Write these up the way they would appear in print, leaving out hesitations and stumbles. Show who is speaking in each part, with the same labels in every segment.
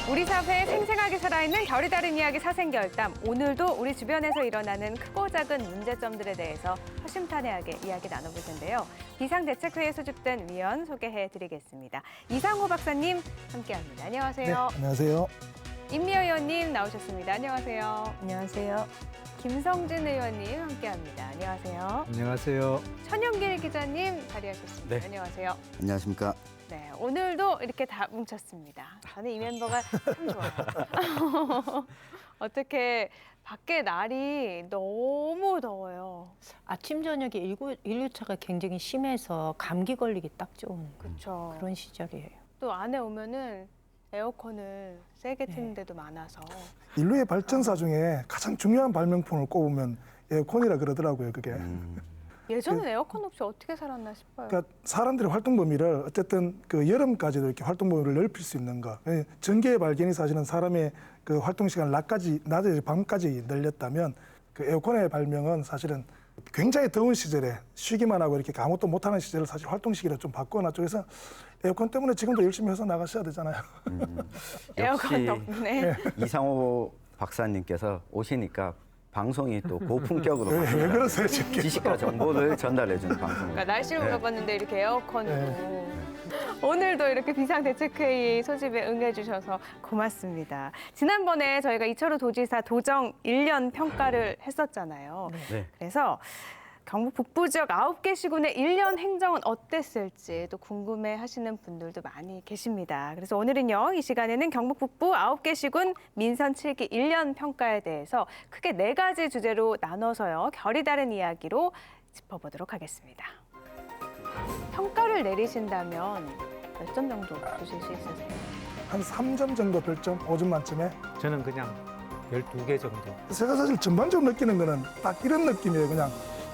Speaker 1: 우리 사회에 생생하게 살아있는 결이 다른 이야기 사생결담. 오늘도 우리 주변에서 일어나는 크고 작은 문제점들에 대해서 허심탄회하게 이야기 나눠볼 텐데요. 비상대책회의에 소집된 위원 소개해드리겠습니다. 이상호 박사님 함께합니다. 안녕하세요.
Speaker 2: 네, 안녕하세요.
Speaker 1: 임미여 의원님 나오셨습니다. 안녕하세요.
Speaker 3: 안녕하세요.
Speaker 1: 김성진 의원님 함께합니다. 안녕하세요.
Speaker 4: 안녕하세요.
Speaker 1: 천영길 기자님 자리하셨습니다.
Speaker 4: 네.
Speaker 1: 안녕하세요.
Speaker 2: 안녕하십니까.
Speaker 1: 네, 오늘도 이렇게 다 뭉쳤습니다. 저는 이 멤버가 참 좋아요. 어떻게 밖에 날이 너무 더워요.
Speaker 3: 아침 저녁에 일교차가 굉장히 심해서 감기 걸리기 딱 좋은
Speaker 1: 그렇죠.
Speaker 3: 그런 시절이에요.
Speaker 1: 또 안에 오면은 에어컨을 세게 트는 데도 많아서.
Speaker 2: 인류의 발전사 중에 가장 중요한 발명품을 꼽으면 에어컨이라 그러더라고요, 그게.
Speaker 1: 예전엔 에어컨 없이 어떻게 살았나 싶어요.
Speaker 2: 그러니까 사람들의 활동 범위를 어쨌든 그 여름까지도 이렇게 활동 범위를 넓힐 수 있는 거. 전기의 발견이 사실은 사람의 그 활동 시간을 낮에 밤까지 늘렸다면 그 에어컨의 발명은 사실은 굉장히 더운 시절에 쉬기만 하고 이렇게 아무것도 못하는 시절을 사실 활동 시기를 좀 바꿔놨죠. 그래서 에어컨 때문에 지금도 열심히 해서 나가셔야 되잖아요.
Speaker 1: 에어컨
Speaker 5: 역시
Speaker 1: 덕분에.
Speaker 5: 이상호 박사님께서 오시니까 방송이 또 고품격으로
Speaker 2: 왜 그러세요, 지금?
Speaker 5: 지식과 정보를 전달해주는
Speaker 1: 그러니까
Speaker 5: 방송입니다.
Speaker 1: 날씨를
Speaker 5: 네.
Speaker 1: 물어봤는데 이렇게 에어컨으로. 오늘도 이렇게 비상대책회의 소집에 응해주셔서 고맙습니다. 지난번에 저희가 이철우 도지사 도정 1년 평가를 했었잖아요.
Speaker 5: 네.
Speaker 1: 그래서 경북 북부 지역 9개 시군의 1년 행정은 어땠을지 또 궁금해하시는 분들도 많이 계십니다. 그래서 오늘은요, 이 시간에는 경북 북부 9개 시군 민선 7기 1년 평가에 대해서 크게 4가지 주제로 나눠서요, 결이 다른 이야기로 짚어보도록 하겠습니다. 평가를 내리신다면 몇 점 정도 주실 수 있으세요?
Speaker 2: 한 3점 정도 별점, 5점 만점에.
Speaker 4: 저는 그냥 12개 정도.
Speaker 2: 제가 사실 전반적으로 느끼는 거는 딱 이런 느낌이에요. 그냥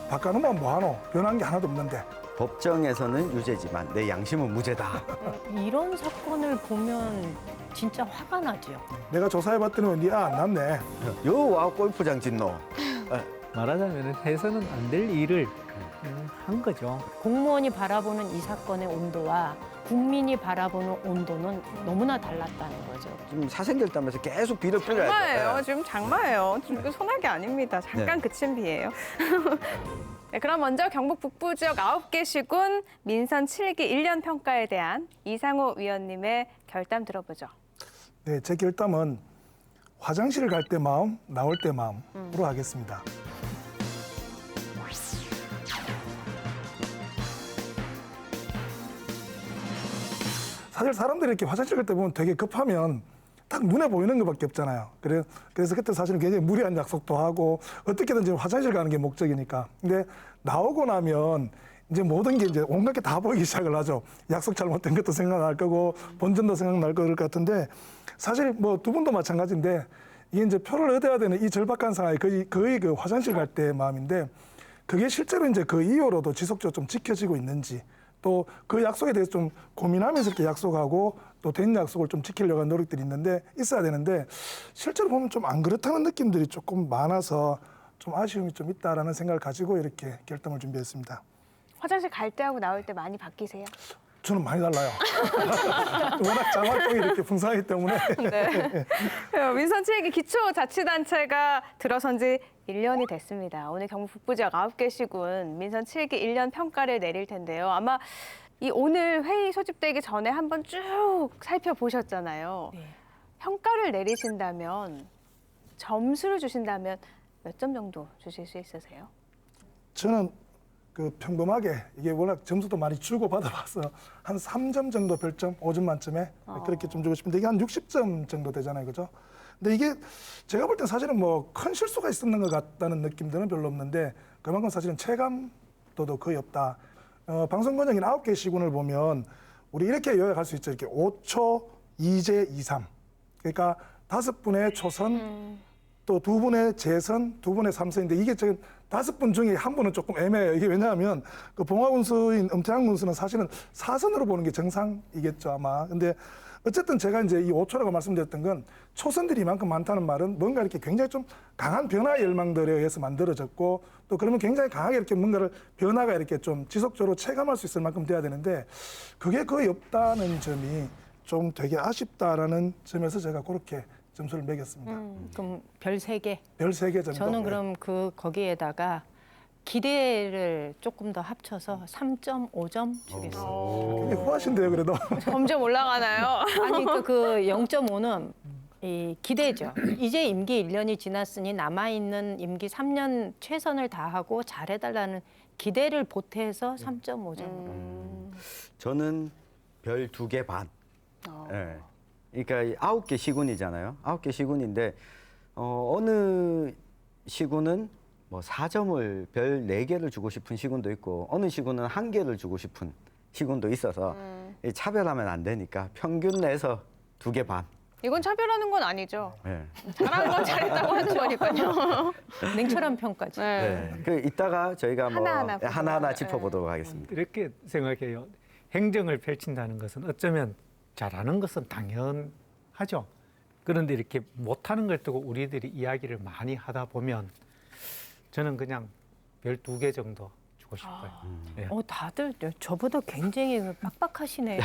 Speaker 2: 바꿔놓으면 뭐하노? 변한 게 하나도 없는데.
Speaker 5: 법정에서는 유죄지만 내 양심은 무죄다.
Speaker 3: 이런 사건을 보면 진짜 화가 나죠.
Speaker 2: 내가 조사해봤더니 니가 안 났네.
Speaker 5: 요와 골프장 짓노.
Speaker 4: 말하자면 해서는 안 될 일을 한 거죠.
Speaker 3: 공무원이 바라보는 이 사건의 온도와 국민이 바라보는 온도는 너무나 달랐다는 거죠.
Speaker 5: 지금 사생결담에서 계속 비를 뿌려야
Speaker 1: 장마예요.
Speaker 5: 돼.
Speaker 1: 지금 장마예요. 지금 그 소나기 아닙니다. 잠깐 그친 비예요. 네, 그럼 먼저 경북 북부 지역 9개 시군 민선 7기 1년 평가에 대한 이상호 위원님의 결담 들어보죠.
Speaker 2: 네, 제 결담은 화장실 갈 때 마음, 나올 때 마음으로 하겠습니다. 사실 사람들이 이렇게 화장실 갈 때 보면 되게 급하면 딱 눈에 보이는 것밖에 없잖아요. 그래서 그때 사실은 굉장히 무리한 약속도 하고 어떻게든지 화장실 가는 게 목적이니까. 근데 나오고 나면 이제 모든 게 이제 온갖 게 다 보이기 시작을 하죠. 약속 잘못된 것도 생각날 거고 본전도 생각날 것 같은데 사실 뭐 두 분도 마찬가지인데 이게 이제 표를 얻어야 되는 이 절박한 상황이 거의 그 화장실 갈 때의 마음인데 그게 실제로 이제 그 이후로도 지속적으로 좀 지켜지고 있는지 또 그 약속에 대해서 좀 고민하면서 이렇게 약속하고 또 된 약속을 좀 지키려고 하는 노력들이 있어야 되는데 실제로 보면 좀 안 그렇다는 느낌들이 조금 많아서 좀 아쉬움이 좀 있다라는 생각을 가지고 이렇게 결정을 준비했습니다.
Speaker 1: 화장실 갈 때하고 나올 때 많이 바뀌세요?
Speaker 2: 저는 많이 달라요. 워낙 자활동이 이렇게 풍성하기 때문에.
Speaker 1: 네. 민선 7기 기초자치단체가 들어선 지 1년이 됐습니다. 오늘 경북 북부 지역 9개 시군 민선 7기 1년 평가를 내릴 텐데요. 아마 이 오늘 회의 소집되기 전에 한번 쭉 살펴보셨잖아요.
Speaker 3: 네.
Speaker 1: 평가를 내리신다면, 점수를 주신다면 몇 점 정도 주실 수 있으세요?
Speaker 2: 저는 그 평범하게 이게 워낙 점수도 많이 주고 받아봐서 한 3점 정도 별점, 5점 만점에 그렇게 좀 주고 싶은데 이게 한 60점 정도 되잖아요, 그죠? 근데 이게 제가 볼 땐 사실은 뭐 큰 실수가 있었는 것 같다는 느낌들은 별로 없는데 그만큼 사실은 체감도도 거의 없다. 방송 권역인 9개 시군을 보면 우리 이렇게 요약할 수 있죠. 이렇게 5초, 2제, 2, 3. 그러니까 5분의 초선, 또 2분의 재선, 2분의 삼선인데 이게 지금 5분 중에 한 분은 조금 애매해요. 이게 왜냐하면 그 봉화군수인 엄태양 군수는 사실은 사선으로 보는 게 정상이겠죠, 아마. 근데 어쨌든 제가 이제 이 5초라고 말씀드렸던 건 초선들이 이만큼 많다는 말은 뭔가 이렇게 굉장히 좀 강한 변화 열망들에 의해서 만들어졌고 또 그러면 굉장히 강하게 이렇게 뭔가를 변화가 이렇게 좀 지속적으로 체감할 수 있을 만큼 돼야 되는데 그게 거의 없다는 점이 좀 되게 아쉽다라는 점에서 제가 그렇게 점수를 매겼습니다.
Speaker 3: 그럼 별 3개.
Speaker 2: 별 3개 정도.
Speaker 3: 저는
Speaker 2: 네.
Speaker 3: 그럼 거기에다가 기대를 조금 더 합쳐서 3.5점 주겠습니다.
Speaker 2: 굉장히 후하신데요, 그래도.
Speaker 1: 점점 올라가나요?
Speaker 3: 아니 그 0.5는 이 기대죠. 이제 임기 1년이 지났으니 남아있는 임기 3년 최선을 다하고 잘해달라는 기대를 보태서 3.5점으로.
Speaker 5: 저는 별 2개 반. 예. 그러니까 이 9개 시군이잖아요. 9개 시군인데 어느 시군은 뭐 4점을 별 4개를 주고 싶은 시군도 있고 어느 시군은 1개를 주고 싶은 시군도 있어서 이 차별하면 안 되니까 평균 내서 2개 반.
Speaker 1: 이건 차별하는 건 아니죠.
Speaker 5: 예.
Speaker 1: 잘한 건 잘했다고 하는 거니까요.
Speaker 3: 냉철한 평가지.
Speaker 1: 네.
Speaker 5: 네. 그 이따가 저희가 뭐
Speaker 1: 하나하나
Speaker 5: 하나하나
Speaker 1: 보도록,
Speaker 5: 짚어보도록 하겠습니다.
Speaker 4: 이렇게 생각해요. 행정을 펼친다는 것은 어쩌면 잘하는 것은 당연하죠. 그런데 이렇게 못하는 걸 두고 우리들이 이야기를 많이 하다 보면 저는 그냥 별 2개 정도 주고 싶어요. 예.
Speaker 3: 다들 저보다 굉장히 빡빡하시네요.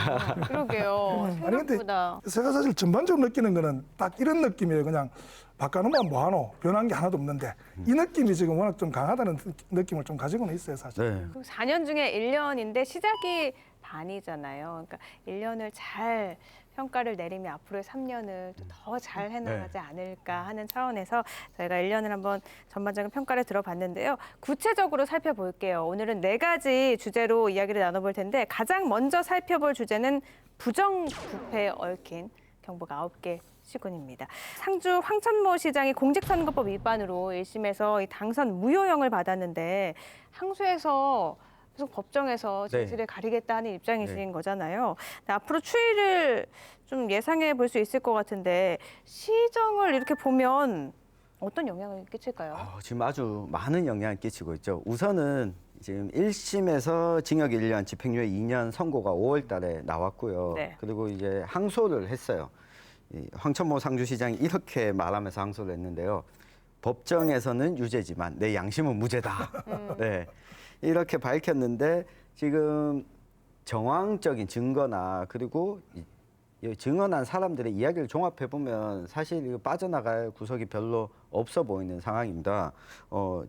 Speaker 1: 그러게요.
Speaker 2: 아니, 근데
Speaker 1: 생각보다.
Speaker 2: 제가 사실 전반적으로 느끼는 거는 딱 이런 느낌이에요. 그냥 바꿔놓으면 뭐하노? 변한 게 하나도 없는데 이 느낌이 지금 워낙 좀 강하다는 느낌을 좀 가지고는 있어요, 사실.
Speaker 5: 네.
Speaker 1: 4년 중에 1년인데 시작이 반이잖아요. 그러니까 1년을 잘 평가를 내리면 앞으로의 3년을 더 잘 해나가지 않을까 하는 차원에서 저희가 1년을 한번 전반적인 평가를 들어봤는데요. 구체적으로 살펴볼게요. 오늘은 4가지 주제로 이야기를 나눠볼 텐데 가장 먼저 살펴볼 주제는 부정부패에 얽힌 경북 9개 시군입니다. 상주 황천모 시장이 공직선거법 위반으로 1심에서 이 당선 무효형을 받았는데 항소해서 계속 법정에서
Speaker 5: 네.
Speaker 1: 진실을 가리겠다 하는 입장이신
Speaker 5: 네.
Speaker 1: 거잖아요. 앞으로 추이를 좀 예상해 볼 수 있을 것 같은데 시정을 이렇게 보면 어떤 영향을 끼칠까요?
Speaker 5: 지금 아주 많은 영향을 끼치고 있죠. 우선은 지금 1심에서 징역 1년, 집행유예 2년 선고가 5월 달에 나왔고요.
Speaker 1: 네.
Speaker 5: 그리고 이제 항소를 했어요. 이 황천모 상주시장이 이렇게 말하면서 항소를 했는데요. 법정에서는 유죄지만 내 양심은 무죄다. 네. 이렇게 밝혔는데 지금 정황적인 증거나 그리고 이 증언한 사람들의 이야기를 종합해 보면 사실 이거 빠져나갈 구석이 별로 없어 보이는 상황입니다.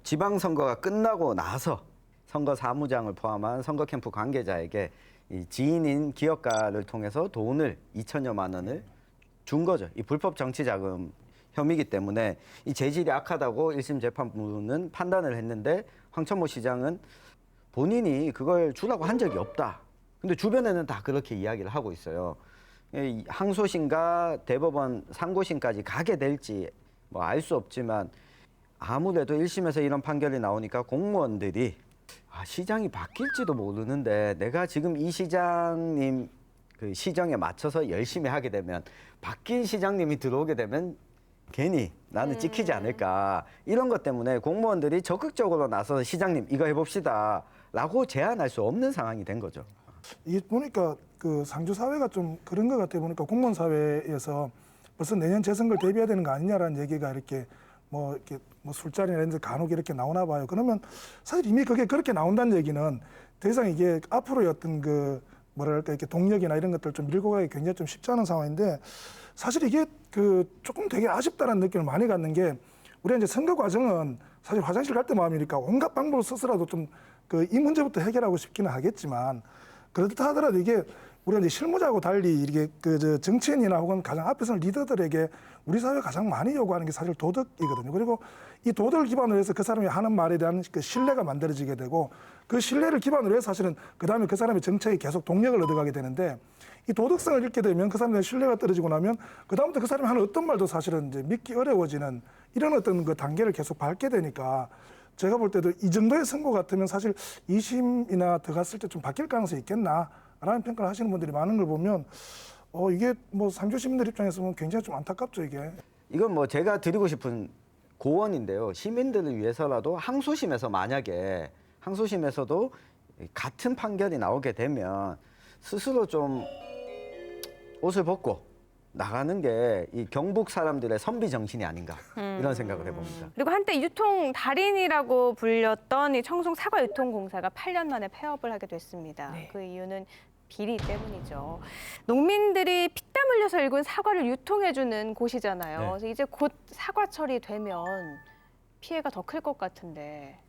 Speaker 5: 지방선거가 끝나고 나서 선거 사무장을 포함한 선거 캠프 관계자에게 이 지인인 기업가를 통해서 돈을 2천여만 원을 준 거죠. 이 불법 정치자금 혐의이기 때문에 이 재질이 악하다고 1심 재판부는 판단을 했는데 황천모 시장은 본인이 그걸 주라고 한 적이 없다. 근데 주변에는 다 그렇게 이야기를 하고 있어요. 이 항소심과 대법원 상고심까지 가게 될지 뭐 알 수 없지만 아무래도 1심에서 이런 판결이 나오니까 공무원들이 시장이 바뀔지도 모르는데 내가 지금 이 시장님 그 시정에 맞춰서 열심히 하게 되면 바뀐 시장님이 들어오게 되면 괜히 나는 찍히지 않을까 이런 것 때문에 공무원들이 적극적으로 나서서 시장님 이거 해봅시다 라고 제안할 수 없는 상황이 된 거죠.
Speaker 2: 이 보니까 그 상주 사회가 좀 그런 것 같아 보니까 공무원 사회에서 벌써 내년 재선거를 대비해야 되는 거 아니냐라는 얘기가 이렇게 뭐 술자리나 이런 데 간혹 이렇게 나오나 봐요. 그러면 사실 이미 그게 그렇게 나온다는 얘기는 더 이상 이게 앞으로의 어떤 그 뭐랄까 이렇게 동력이나 이런 것들 좀 밀고 가기 굉장히 좀 쉽지 않은 상황인데 사실 이게 그 조금 되게 아쉽다는 느낌을 많이 갖는 게 우리가 이제 선거 과정은 사실 화장실 갈 때 마음이니까 온갖 방법을 써서라도 좀 그 이 문제부터 해결하고 싶기는 하겠지만 그렇다 하더라도 이게 우리가 이제 실무자하고 달리 이게 그 정치인이나 혹은 가장 앞에 서는 리더들에게 우리 사회가 가장 많이 요구하는 게 사실 도덕이거든요. 그리고 이 도덕을 기반으로 해서 그 사람이 하는 말에 대한 그 신뢰가 만들어지게 되고 그 신뢰를 기반으로 해서 사실은 그 다음에 그 사람의 정책에 계속 동력을 얻어가게 되는데 이 도덕성을 잃게 되면 그 사람의 신뢰가 떨어지고 나면 그 다음부터 그 사람이 하는 어떤 말도 사실은 이제 믿기 어려워지는 이런 어떤 그 단계를 계속 밟게 되니까 제가 볼 때도 이 정도의 선고 같으면 사실 2심이나 더 갔을 때 좀 바뀔 가능성이 있겠나라는 평가를 하시는 분들이 많은 걸 보면 이게 뭐 상주 시민들 입장에서 보면 굉장히 좀 안타깝죠 이게.
Speaker 5: 이건 뭐 제가 드리고 싶은 고언인데요. 시민들을 위해서라도 항소심에서 만약에 항소심에서도 같은 판결이 나오게 되면 스스로 좀 옷을 벗고 나가는 게 이 경북 사람들의 선비 정신이 아닌가 이런 생각을 해봅니다.
Speaker 1: 그리고 한때 유통 달인이라고 불렸던 이 청송 사과 유통공사가 8년 만에 폐업을 하게 됐습니다.
Speaker 3: 네.
Speaker 1: 그 이유는 비리 때문이죠. 농민들이 길에서 일군 사과를 유통해주는 곳이잖아요.
Speaker 5: 네.
Speaker 1: 그래서 이제 곧 사과철이 되면 피해가 더 클 것 같은데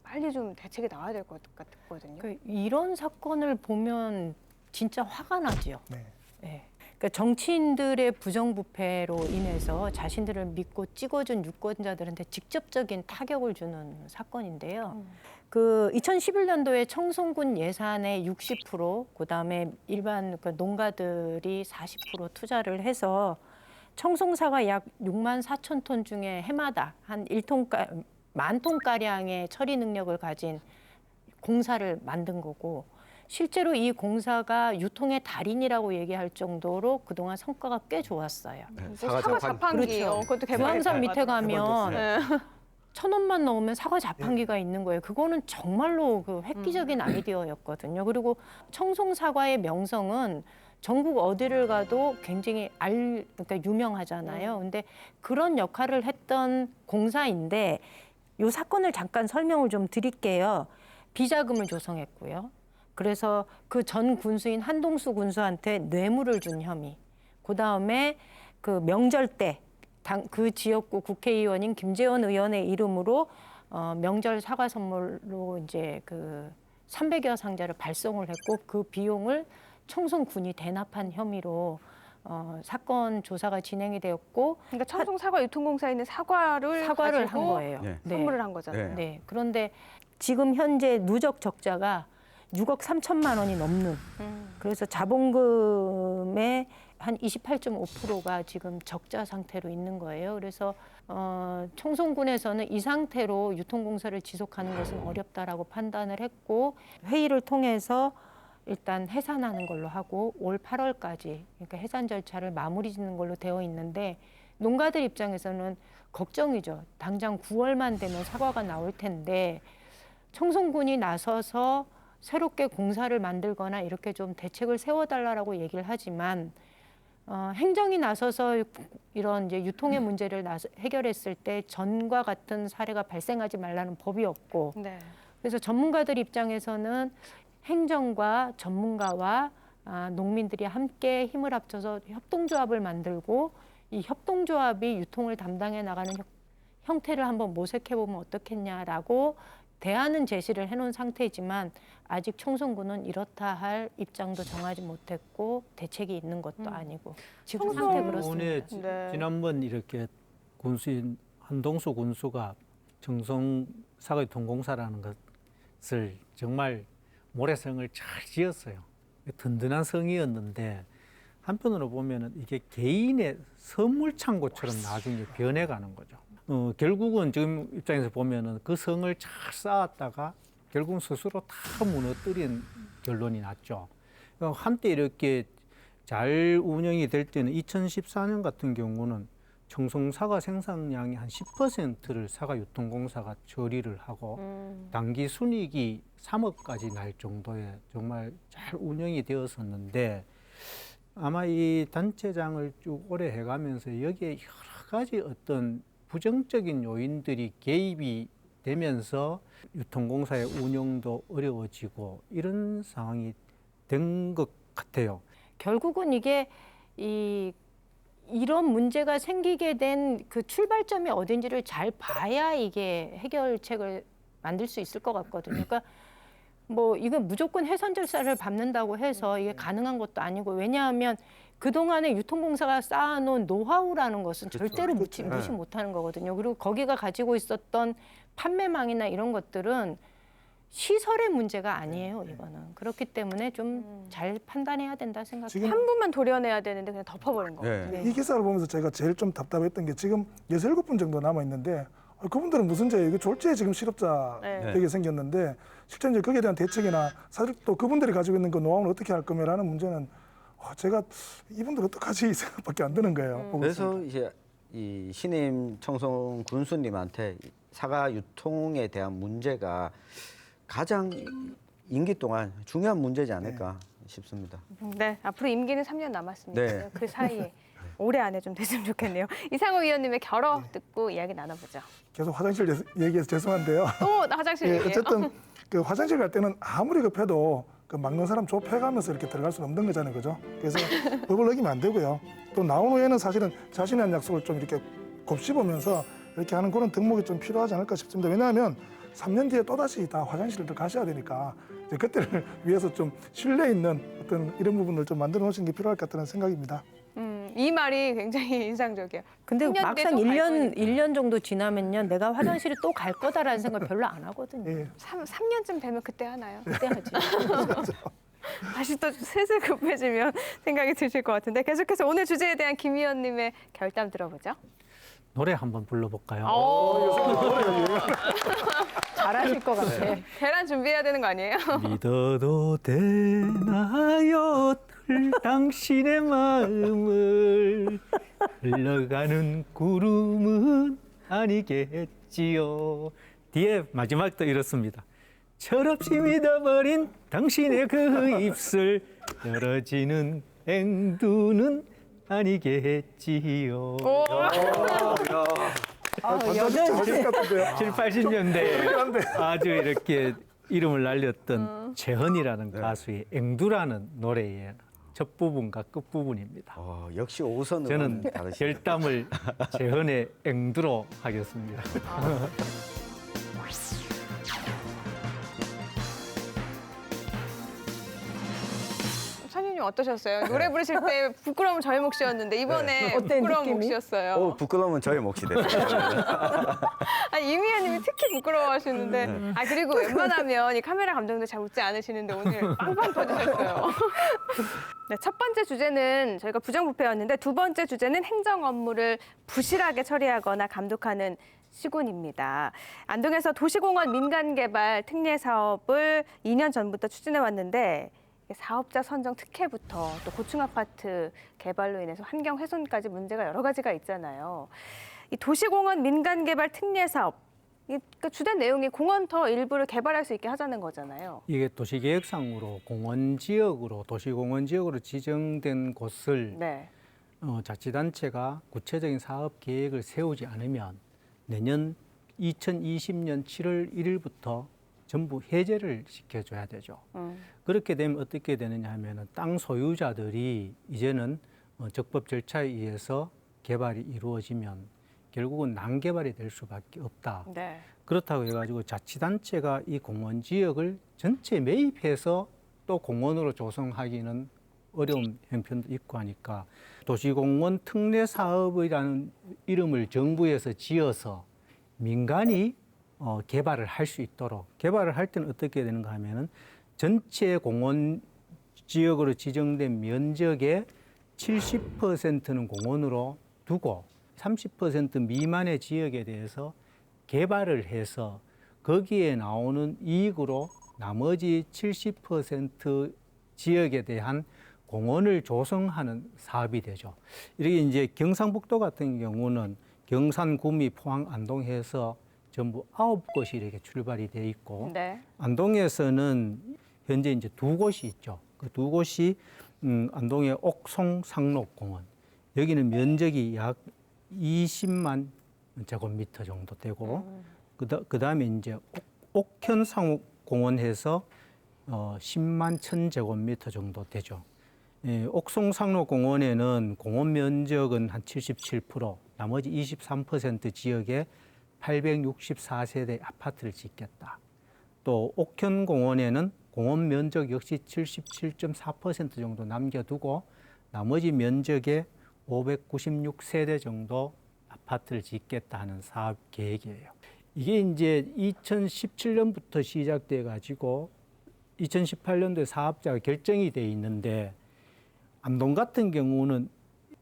Speaker 1: 빨리 좀 대책이 나와야 될 것 같거든요.
Speaker 3: 이런 사건을 보면 진짜 화가 나지요.
Speaker 2: 네.
Speaker 3: 네. 그러니까 정치인들의 부정부패로 인해서 자신들을 믿고 찍어준 유권자들한테 직접적인 타격을 주는 사건인데요. 그 2011년도에 청송군 예산의 60%, 그다음에 일반 그 농가들이 40% 투자를 해서 청송사과 약 6만 4천 톤 중에 해마다 한 10,000톤가량의 처리 능력을 가진 공사를 만든 거고, 실제로 이 공사가 유통의 달인이라고 얘기할 정도로 그동안 성과가 꽤 좋았어요.
Speaker 5: 네,
Speaker 1: 뭐
Speaker 5: 사과
Speaker 1: 사과
Speaker 5: 자판.
Speaker 1: 자판기
Speaker 3: 그렇죠.
Speaker 1: 그것도 개발.
Speaker 3: 부암산 밑에 가면
Speaker 1: 네.
Speaker 3: 1,000원만 넣으면 사과 자판기가 있는 거예요. 그거는 정말로 그 획기적인 아이디어였거든요. 그리고 청송 사과의 명성은 전국 어디를 가도 굉장히 그러니까 유명하잖아요. 근데 그런 역할을 했던 공사인데 이 사건을 잠깐 설명을 좀 드릴게요. 비자금을 조성했고요. 그래서 그 전 군수인 한동수 군수한테 뇌물을 준 혐의. 그다음에 그 명절 때 그 지역구 국회의원인 김재원 의원의 이름으로 명절 사과 선물로 이제 그 300여 상자를 발송을 했고 그 비용을 청송군이 대납한 혐의로 사건 조사가 진행이 되었고
Speaker 1: 그러니까 청송 사과 유통공사에 사과를
Speaker 3: 한
Speaker 1: 가지고
Speaker 3: 거예요.
Speaker 5: 네.
Speaker 1: 선물을 한 거잖아요.
Speaker 5: 네.
Speaker 3: 네. 그런데 지금 현재 누적 적자가 6억 3천만 원이 넘는, 그래서 자본금의 한 28.5%가 지금 적자 상태로 있는 거예요. 그래서 청송군에서는 이 상태로 유통공사를 지속하는 것은 어렵다라고 판단을 했고, 회의를 통해서 일단 해산하는 걸로 하고 올 8월까지 그러니까 해산 절차를 마무리 짓는 걸로 되어 있는데, 농가들 입장에서는 걱정이죠. 당장 9월만 되면 사과가 나올 텐데 청송군이 나서서 새롭게 공사를 만들거나 이렇게 좀 대책을 세워달라고 얘기를 하지만 행정이 나서서 이런 이제 유통의 문제를 해결했을 때 전과 같은 사례가 발생하지 말라는 법이 없고,
Speaker 1: 네.
Speaker 3: 그래서 전문가들 입장에서는 행정과 전문가와 농민들이 함께 힘을 합쳐서 협동조합을 만들고 이 협동조합이 유통을 담당해 나가는 형태를 한번 모색해 보면 어떻겠냐라고 대안은 제시를 해놓은 상태이지만 아직 청송군은 이렇다 할 입장도 정하지 못했고 대책이 있는 것도 아니고 지금
Speaker 1: 청송
Speaker 3: 상태 그렇습니다.
Speaker 4: 청송군에
Speaker 1: 네.
Speaker 4: 지난번 이렇게 군수인 한동수 군수가 청송 사과유통공사라는 것을 정말 모래성을 잘 지었어요. 든든한 성이었는데 한편으로 보면은 이게 개인의 선물 창고처럼 나중에 변해가는 거죠. 결국은 지금 입장에서 보면은 그 성을 잘 쌓았다가 결국은 스스로 다 무너뜨린 결론이 났죠. 한때 이렇게 잘 운영이 될 때는 2014년 같은 경우는 청송 사과 생산량의 한 10%를 사과유통공사가 처리를 하고 단기 순이익이 3억까지 날 정도의 정말 잘 운영이 되었었는데, 아마 이 단체장을 쭉 오래 해가면서 여기에 여러 가지 어떤 부정적인 요인들이 개입이 되면서 유통공사의 운영도 어려워지고 이런 상황이 된 것 같아요.
Speaker 3: 결국은 이게 이런 문제가 생기게 된 그 출발점이 어딘지를 잘 봐야 이게 해결책을 만들 수 있을 것 같거든요. 그러니까 뭐 이건 무조건 해산 절차를 밟는다고 해서 이게 가능한 것도 아니고, 왜냐하면 그동안에 유통공사가 쌓아놓은 노하우라는 것은 절대로 무시 못하는 거거든요. 그리고 거기가 가지고 있었던 판매망이나 이런 것들은 시설의 문제가 아니에요, 이거는. 그렇기 때문에 좀 잘 판단해야 된다 생각해요.
Speaker 2: 지금
Speaker 1: 한 분만 도려내야 되는데 그냥 덮어버린 거.
Speaker 5: 네.
Speaker 2: 이 기사를 보면서 제가 제일 좀 답답했던 게 지금 67분 정도 남아 있는데 그분들은 무슨 죄예요? 이거 졸지에 지금 실업자
Speaker 1: 네.
Speaker 2: 되게 생겼는데 실제 이제 거기에 대한 대책이나 사실 또 그분들이 가지고 있는 그 노하우는 어떻게 할 거냐라는 문제는 제가 이분들 어떡하지 이 생각밖에 안 드는 거예요. 보고
Speaker 5: 그래서 이제 이 신임 청송 군수님한테 사과 유통에 대한 문제가 가장 임기 동안 중요한 문제지 않을까 싶습니다.
Speaker 1: 네, 앞으로 임기는 3년 남았습니다.
Speaker 5: 네.
Speaker 1: 그 사이에 올해 안에 좀 됐으면 좋겠네요. 이상호 위원님의 결어 듣고 이야기 나눠보죠.
Speaker 2: 계속 화장실 얘기해서 죄송한데요.
Speaker 1: 또 화장실
Speaker 2: 예,
Speaker 1: 얘기예요.
Speaker 2: 어쨌든 그 화장실 갈 때는 아무리 급해도 그 막는 사람 좁혀가면서 이렇게 들어갈 수는 없는 거잖아요, 그죠? 그래서 법을 어기면 안 되고요. 또 나온 후에는 사실은 자신의 한 약속을 좀 이렇게 곱씹으면서 이렇게 하는 그런 덕목이 좀 필요하지 않을까 싶습니다. 왜냐하면 3년 뒤에 또다시 다 화장실을 더 가셔야 되니까 이제 그때를 위해서 좀 신뢰 있는 어떤 이런 부분을 좀 만들어 놓으시는 게 필요할 것 같다는 생각입니다.
Speaker 1: 이 말이 굉장히 인상적이에요.
Speaker 3: 근데
Speaker 1: 3년
Speaker 3: 막상
Speaker 1: 뒤에 또갈
Speaker 3: 1년
Speaker 1: 거니까.
Speaker 3: 1년 정도 지나면요. 내가 화장실에 또 갈 거다라는 생각 별로 안 하거든요.
Speaker 2: 예.
Speaker 1: 3년쯤 되면 그때 하나요?
Speaker 3: 그때 하지.
Speaker 1: 다시 또 슬슬 급해지면 생각이 드실 것 같은데 계속해서 오늘 주제에 대한 김 의원님의 결담 들어보죠.
Speaker 4: 노래 한번 불러볼까요?
Speaker 3: 잘하실 것 같아.
Speaker 1: 계란 준비해야 되는 거 아니에요?
Speaker 4: 믿어도 되나요 당신의 마음을 흘러가는 구름은 아니겠지요. 뒤에 마지막도 이렇습니다. 철없이 믿어버린 당신의 그 입술 열어지는 앵두는 아니겠지요.
Speaker 2: 여전 재밌 같은데요.
Speaker 4: 7, 80년대 아주 이렇게 이름을 날렸던 재헌이라는 가수의 앵두라는 노래의 첫 부분과 끝 부분입니다.
Speaker 5: 역시 오선은
Speaker 4: 저는
Speaker 5: 다르시네요.
Speaker 4: 결담을 재헌의 앵두로 하겠습니다.
Speaker 1: 선생님 어떠셨어요? 노래 부르실 때 부끄러움 저의 몫이었는데 이번에
Speaker 3: 어때,
Speaker 1: 부끄러운
Speaker 3: 느낌이?
Speaker 1: 몫이었어요.
Speaker 5: 부끄러우면 저의 몫이 됐어요.
Speaker 1: 임 의원님이 특히 부끄러워하시는데 그리고 웬만하면 이 카메라 감독도 잘 웃지 않으시는데 오늘 빵빵 터지셨어요. 네, 첫 번째 주제는 저희가 부정부패였는데 두 번째 주제는 행정 업무를 부실하게 처리하거나 감독하는 시군입니다. 안동에서 도시공원 민간개발 특례 사업을 2년 전부터 추진해 왔는데 사업자 선정 특혜부터 또 고층 아파트 개발로 인해서 환경 훼손까지 문제가 여러 가지가 있잖아요. 이 도시공원 민간개발 특례 사업 그 주된 내용이 공원터 일부를 개발할 수 있게 하자는 거잖아요.
Speaker 4: 이게 도시계획상으로 공원지역으로 도시공원지역으로 지정된 곳을
Speaker 1: 네.
Speaker 4: 자치단체가 구체적인 사업 계획을 세우지 않으면 내년 2020년 7월 1일부터 전부 해제를 시켜줘야 되죠. 그렇게 되면 어떻게 되느냐 하면은 땅 소유자들이 이제는 적법 절차에 의해서 개발이 이루어지면 결국은 난개발이 될 수밖에 없다.
Speaker 1: 네.
Speaker 4: 그렇다고 해가지고 자치단체가 이 공원 지역을 전체 매입해서 또 공원으로 조성하기는 어려운 형편도 있고 하니까 도시공원 특례 사업이라는 이름을 정부에서 지어서 민간이 개발을 할 수 있도록 개발을 할 때는 어떻게 되는가 하면은 전체 공원 지역으로 지정된 면적의 70%는 공원으로 두고 30% 미만의 지역에 대해서 개발을 해서 거기에 나오는 이익으로 나머지 70% 지역에 대한 공원을 조성하는 사업이 되죠. 이렇게 이제 경상북도 같은 경우는 경산, 구미, 포항, 안동해서 전부 9곳이 이렇게 출발이 돼 있고
Speaker 1: 네.
Speaker 4: 안동에서는 현재 이제 2곳이 있죠. 그 2곳이 안동의 옥송 상록공원. 여기는 면적이 약 20만 제곱미터 정도 되고 그다음에 이제 옥현 상록공원에서 10만 1,000제곱미터 정도 되죠. 옥송 상록공원에는 공원 면적은 한 77%, 나머지 23% 지역에 864세대 아파트를 짓겠다. 또 옥현공원에는 공원 면적 역시 77.4% 정도 남겨두고 나머지 면적의 596세대 정도 아파트를 짓겠다 하는 사업 계획이에요. 이게 이제 2017년부터 시작돼 가지고 2018년도에 사업자가 결정이 돼 있는데 안동 같은 경우는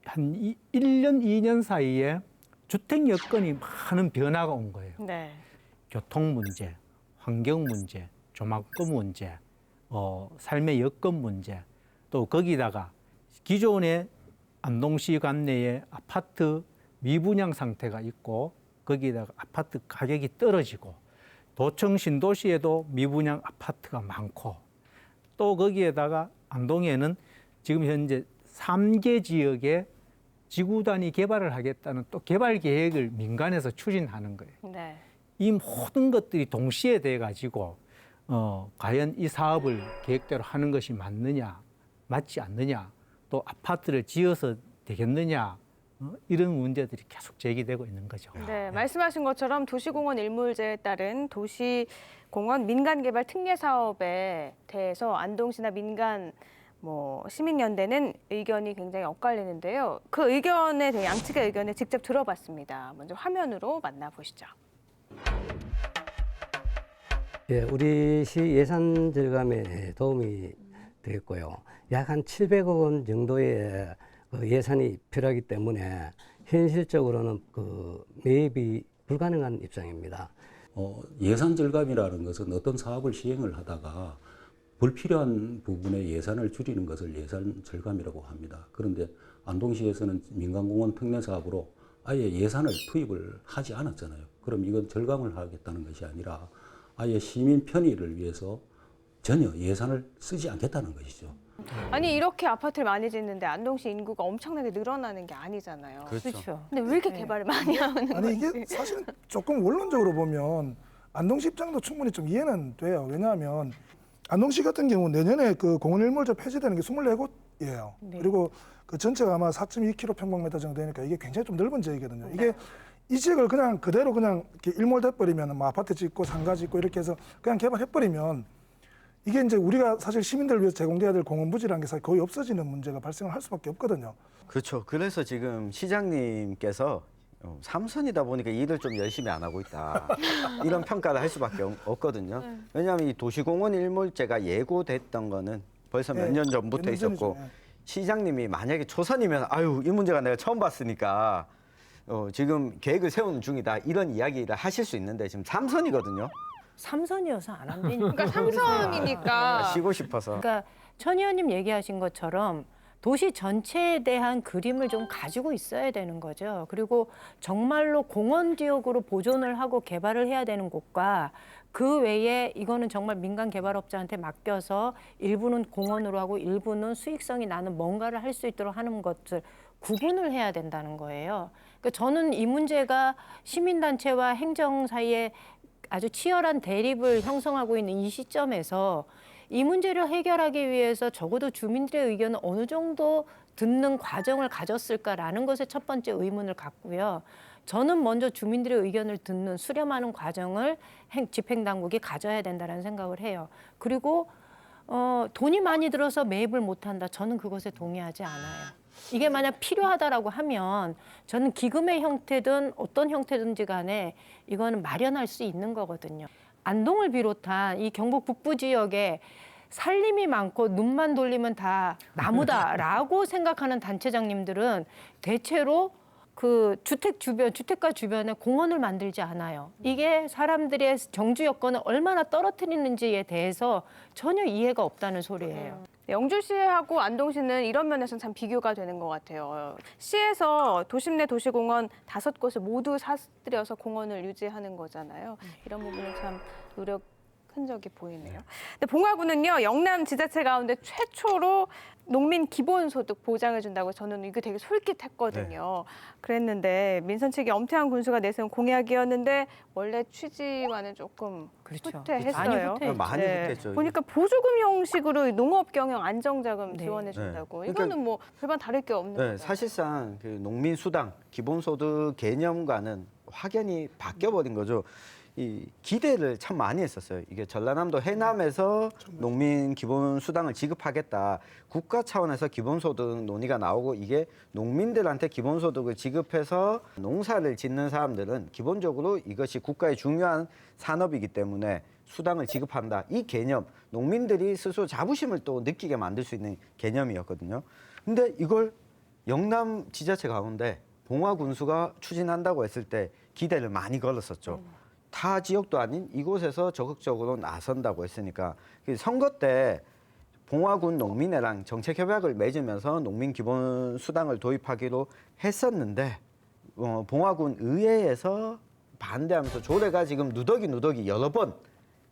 Speaker 4: 한 1년, 2년 사이에 주택 여건이 많은 변화가 온 거예요.
Speaker 1: 네.
Speaker 4: 교통 문제, 환경 문제, 조망권 문제, 삶의 여건 문제, 또 거기다가 기존의 안동시 관내에 아파트 미분양 상태가 있고 거기다가 아파트 가격이 떨어지고 도청 신도시에도 미분양 아파트가 많고 또 거기에다가 안동에는 지금 현재 3개 지역에 지구 단위 개발을 하겠다는 또 개발 계획을 민간에서 추진하는 거예요.
Speaker 1: 네.
Speaker 4: 이 모든 것들이 동시에 돼 가지고 과연 이 사업을 계획대로 하는 것이 맞느냐, 맞지 않느냐, 또 아파트를 지어서 되겠느냐, 이런 문제들이 계속 제기되고 있는 거죠.
Speaker 1: 네, 말씀하신 것처럼 도시공원 일몰제에 따른 도시공원 민간개발 특례 사업에 대해서 안동시나 민간 시민연대는 의견이 굉장히 엇갈리는데요. 그 의견에 대해 양측의 의견을 직접 들어봤습니다. 먼저 화면으로 만나보시죠.
Speaker 6: 예, 우리 시 예산 절감에 도움이 되겠고요. 약 한 700억 원 정도의 예산이 필요하기 때문에 현실적으로는 매입이 불가능한 입장입니다.
Speaker 7: 예산 절감이라는 것은 어떤 사업을 시행을 하다가 불필요한 부분의 예산을 줄이는 것을 예산 절감이라고 합니다. 그런데 안동시에서는 민간공원 특례 사업으로 아예 예산을 투입을 하지 않았잖아요. 그럼 이건 절감을 하겠다는 것이 아니라 아예 시민 편의를 위해서 전혀 예산을 쓰지 않겠다는 것이죠.
Speaker 1: 아니 이렇게 아파트를 많이 짓는데 안동시 인구가 엄청나게 늘어나는 게 아니잖아요.
Speaker 3: 그렇죠.
Speaker 1: 근데 왜 이렇게 개발을 많이 하는
Speaker 2: 아니
Speaker 1: 거지?
Speaker 2: 이게 사실은 조금 원론적으로 보면 안동시 입장도 충분히 좀 이해는 돼요. 왜냐하면 안동시 같은 경우 내년에 그 공원 일몰제 폐지되는 게 24곳이에요.
Speaker 1: 네.
Speaker 2: 그리고 그 전체가 아마 4.2km/평방미터 정도 되니까 이게 굉장히 좀 넓은 지역이거든요.
Speaker 1: 네.
Speaker 2: 이게 이 지역을 그냥 그대로 그냥 이렇게 일몰돼 버리면 뭐 아파트 짓고 상가 짓고 이렇게 해서 그냥 개발해 버리면 이게 이제 우리가 사실 시민들을 위해서 제공돼야 될 공원 부지라는 게 사실 거의 없어지는 문제가 발생을 할 수밖에 없거든요.
Speaker 5: 그렇죠. 그래서 지금 시장님께서 삼선이다 보니까 일을 좀 열심히 안 하고 있다. 이런 평가를 할 수밖에 없거든요. 왜냐하면 이 도시공원 일몰제가 예고됐던 거는 벌써 몇
Speaker 2: 네,
Speaker 5: 년 전부터
Speaker 2: 몇 년
Speaker 5: 있었고
Speaker 2: 전이죠. 네.
Speaker 5: 시장님이 만약에 초선이면 아유 이 문제가 내가 처음 봤으니까 지금 계획을 세우는 중이다. 이런 이야기를 하실 수 있는데 지금 삼선이거든요.
Speaker 3: 삼선이어서 안 한다니까.
Speaker 1: 그러니까 삼선이니까
Speaker 5: 쉬고 싶어서.
Speaker 3: 그러니까 천 의원님 얘기하신 것처럼 도시 전체에 대한 그림을 좀 가지고 있어야 되는 거죠. 그리고 정말로 공원 지역으로 보존을 하고 개발을 해야 되는 곳과 그 외에 이거는 정말 민간 개발업자한테 맡겨서 일부는 공원으로 하고 일부는 수익성이 나는 뭔가를 할 수 있도록 하는 것들 구분을 해야 된다는 거예요. 그러니까 저는 이 문제가 시민단체와 행정 사이에 아주 치열한 대립을 형성하고 있는 이 시점에서 이 문제를 해결하기 위해서 적어도 주민들의 의견을 어느 정도 듣는 과정을 가졌을까라는 것에 첫 번째 의문을 갖고요. 저는 먼저 주민들의 의견을 듣는 수렴하는 과정을 집행당국이 가져야 된다는 생각을 해요. 그리고 돈이 많이 들어서 매입을 못한다. 저는 그것에 동의하지 않아요. 이게 만약 필요하다라고 하면 저는 기금의 형태든 어떤 형태든지 간에 이거는 마련할 수 있는 거거든요. 안동을 비롯한 이 경북 북부 지역에 산림이 많고 눈만 돌리면 다 나무다라고 생각하는 단체장님들은 대체로 그 주택가 주변에 공원을 만들지 않아요. 이게 사람들의 정주 여건을 얼마나 떨어뜨리는지에 대해서 전혀 이해가 없다는 소리예요.
Speaker 1: 영주시하고 안동시는 이런 면에서는 참 비교가 되는 것 같아요. 시에서 도심 내 도시공원 5곳을 모두 사들여서 공원을 유지하는 거잖아요. 이런 부분은 참 노력 흔적이 보이네요. 근데 봉화구는요, 영남 지자체 가운데 최초로 농민 기본소득 보장을 준다고 저는 이게 되게 솔깃했거든요. 그랬는데 민선 측이 엄태환 군수가 내세운 공약이었는데 원래 취지와는 조금
Speaker 3: 그렇죠.
Speaker 1: 후퇴했어요.
Speaker 3: 많이 후퇴했죠.
Speaker 5: 많이
Speaker 1: 네.
Speaker 5: 후퇴했죠.
Speaker 1: 보니까 보조금 형식으로 농업 경영 안정자금
Speaker 3: 네.
Speaker 1: 지원해 준다고.
Speaker 5: 네.
Speaker 1: 이거는 뭐 별반 다를 게 없는
Speaker 5: 네,
Speaker 1: 거죠.
Speaker 5: 사실상 그 농민 수당 기본소득 개념과는 확연히 바뀌어버린 거죠. 이 기대를 참 많이 했었어요. 이게 전라남도 해남에서 농민 기본 수당을 지급하겠다. 국가 차원에서 기본소득 논의가 나오고 이게 농민들한테 기본소득을 지급해서 농사를 짓는 사람들은 기본적으로 이것이 국가의 중요한 산업이기 때문에 수당을 지급한다. 이 개념, 농민들이 스스로 자부심을 또 느끼게 만들 수 있는 개념이었거든요. 근데 이걸 영남 지자체 가운데 봉화군수가 추진한다고 했을 때 기대를 많이 걸었었죠. 타 지역도 아닌 이곳에서 적극적으로 나선다고 했으니까 선거 때 봉화군 농민회랑 정책협약을 맺으면서 농민 기본 수당을 도입하기로 했었는데 봉화군 의회에서 반대하면서 조례가 지금 누더기 여러 번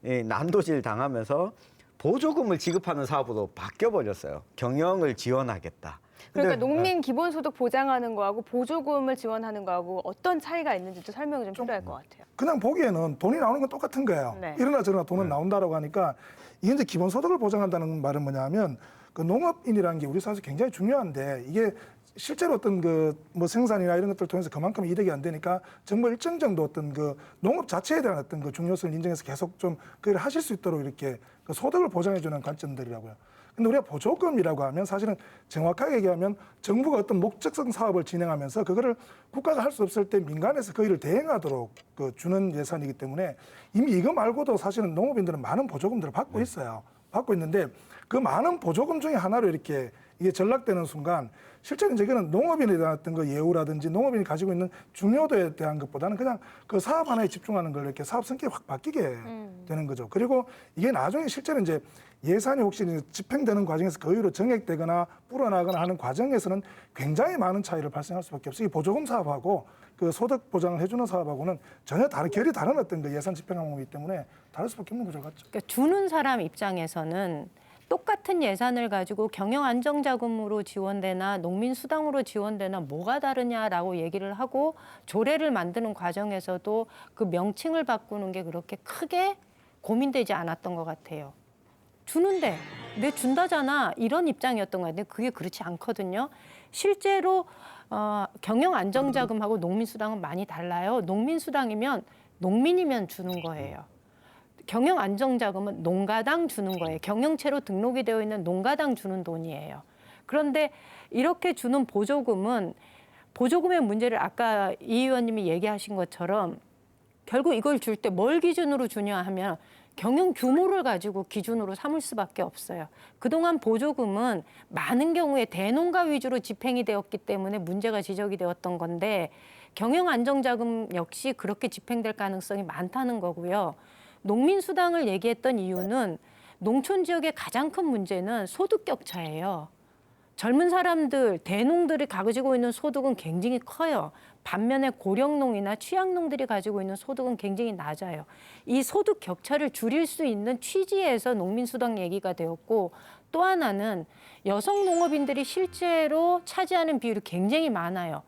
Speaker 5: 난도질 당하면서 보조금을 지급하는 사업으로 바뀌어버렸어요. 경영을 지원하겠다.
Speaker 1: 그러니까
Speaker 2: 근데,
Speaker 1: 농민 기본소득 보장하는 거하고 보조금을 지원하는 거하고 어떤 차이가 있는지도 설명이 좀 필요할 것 같아요.
Speaker 2: 그냥 보기에는 돈이 나오는 건 똑같은 거예요.
Speaker 1: 네.
Speaker 2: 이러나 저러나 돈은 나온다라고 하니까 이게 이제 기본소득을 보장한다는 말은 뭐냐면 그 농업인이라는 게 우리 사회에서 굉장히 중요한데 이게 실제로 어떤 그 뭐 생산이나 이런 것들을 통해서 그만큼 이득이 안 되니까 정부 일정 정도 어떤 그 농업 자체에 대한 어떤 그 중요성을 인정해서 계속 좀 그걸 하실 수 있도록 이렇게 그 소득을 보장해주는 관점들이라고요. 근데 우리가 보조금이라고 하면 사실은 정확하게 얘기하면 정부가 어떤 목적성 사업을 진행하면서 그거를 국가가 할 수 없을 때 민간에서 그 일을 대행하도록 그 주는 예산이기 때문에 이미 이거 말고도 사실은 농업인들은 많은 보조금들을 받고 있어요. 받고 있는데 그 많은 보조금 중에 하나로 이렇게 이게 전락되는 순간 실제로 이제 이거는 농업인에 대한 어떤 그 예우라든지 농업인이 가지고 있는 중요도에 대한 것보다는 그냥 그 사업 하나에 집중하는 걸 이렇게 사업 성격이 확 바뀌게 되는 거죠. 그리고 이게 나중에 실제로 이제 예산이 혹시 집행되는 과정에서 그 이후로 정액되거나 불어나거나 하는 과정에서는 굉장히 많은 차이를 발생할 수밖에 없어요. 이 보조금 사업하고 그 소득 보장을 해주는 사업하고는 전혀 다른 결이 다른 어떤 그 예산 집행 항목이기 때문에 다를 수밖에 없는 구조 같죠.
Speaker 3: 그러니까 주는 사람 입장에서는 똑같은 예산을 가지고 경영 안정자금으로 지원되나 농민 수당으로 지원되나 뭐가 다르냐라고 얘기를 하고 조례를 만드는 과정에서도 그 명칭을 바꾸는 게 그렇게 크게 고민되지 않았던 것 같아요. 주는데 내 준다잖아 이런 입장이었던 것 같은데 그게 그렇지 않거든요. 실제로 경영 안정자금하고 농민 수당은 많이 달라요. 농민 수당이면 농민이면 주는 거예요. 경영 안정자금은 농가당 주는 거예요. 경영체로 등록이 되어 있는 농가당 주는 돈이에요. 그런데 이렇게 주는 보조금은 보조금의 문제를 아까 이 의원님이 얘기하신 것처럼 결국 이걸 줄 때 뭘 기준으로 주냐 하면 경영 규모를 가지고 기준으로 삼을 수밖에 없어요. 그동안 보조금은 많은 경우에 대농가 위주로 집행이 되었기 때문에 문제가 지적이 되었던 건데 경영 안정자금 역시 그렇게 집행될 가능성이 많다는 거고요. 농민 수당을 얘기했던 이유는 농촌 지역의 가장 큰 문제는 소득 격차예요. 젊은 사람들, 대농들이 가지고 있는 소득은 굉장히 커요. 반면에 고령농이나 취약농들이 가지고 있는 소득은 굉장히 낮아요. 이 소득 격차를 줄일 수 있는 취지에서 농민수당 얘기가 되었고 또 하나는 여성 농업인들이 실제로 차지하는 비율이 굉장히 많아요.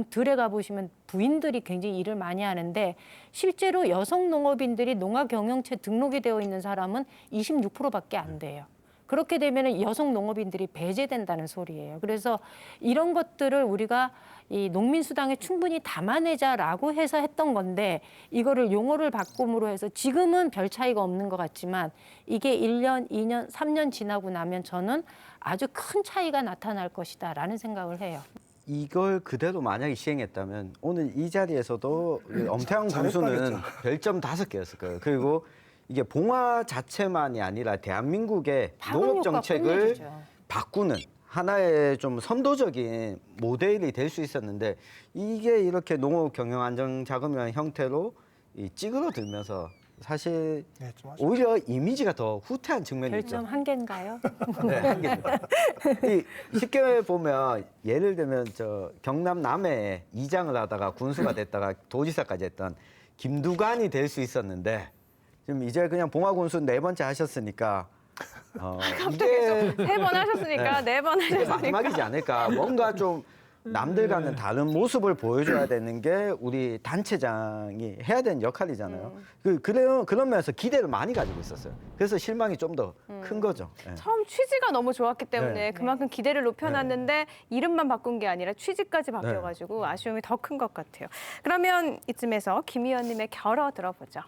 Speaker 3: 들에 가보시면 부인들이 굉장히 일을 많이 하는데 실제로 여성 농업인들이 농가 경영체 등록이 되어 있는 사람은 26%밖에 안 돼요. 그렇게 되면 여성 농업인들이 배제된다는 소리예요. 그래서 이런 것들을 우리가 이 농민수당에 충분히 담아내자라고 해서 했던 건데 이거를 용어를 바꿈으로 해서 지금은 별 차이가 없는 것 같지만 이게 1년, 2년, 3년 지나고 나면 저는 아주 큰 차이가 나타날 것이다라는 생각을 해요.
Speaker 5: 이걸 그대로 만약에 시행했다면 오늘 이 자리에서도 엄태양 군수는 별점 5개였을 거예요. 그리고 이게 봉화 자체만이 아니라 대한민국의 농업 정책을
Speaker 3: 끝내주죠.
Speaker 5: 바꾸는 하나의 좀 선도적인 모델이 될 수 있었는데 이게 이렇게 농업 경영 안정 자금이라는 형태로 찌그러들면서 사실
Speaker 2: 네, 좀 아쉽죠.
Speaker 5: 오히려 이미지가 더 후퇴한 측면이 있죠.
Speaker 3: 별점 1개인가요?
Speaker 5: 네, 한 개입니다. 쉽게 보면 예를 들면 저 경남 남해에 이장을 하다가 군수가 됐다가 도지사까지 했던 김두관이 될 수 있었는데 지금 이제 그냥 봉화 군수 4번째 하셨으니까 이게
Speaker 1: 3번 하셨으니까
Speaker 5: 네.
Speaker 1: 4번
Speaker 5: 이게
Speaker 1: 하셨으니까.
Speaker 5: 마지막이지 않을까. 뭔가 좀 남들과는 다른 모습을 보여줘야 되는 게 우리 단체장이 해야 되는 역할이잖아요. 그런 면에서 기대를 많이 가지고 있었어요. 그래서 실망이 좀 더 큰 거죠. 네.
Speaker 1: 처음 취지가 너무 좋았기 때문에
Speaker 5: 네.
Speaker 1: 그만큼 기대를 높여놨는데 이름만 바꾼 게 아니라 취지까지 바뀌어가지고 아쉬움이 더 큰 것 같아요. 그러면 이쯤에서 김 의원님의 결어 들어보죠.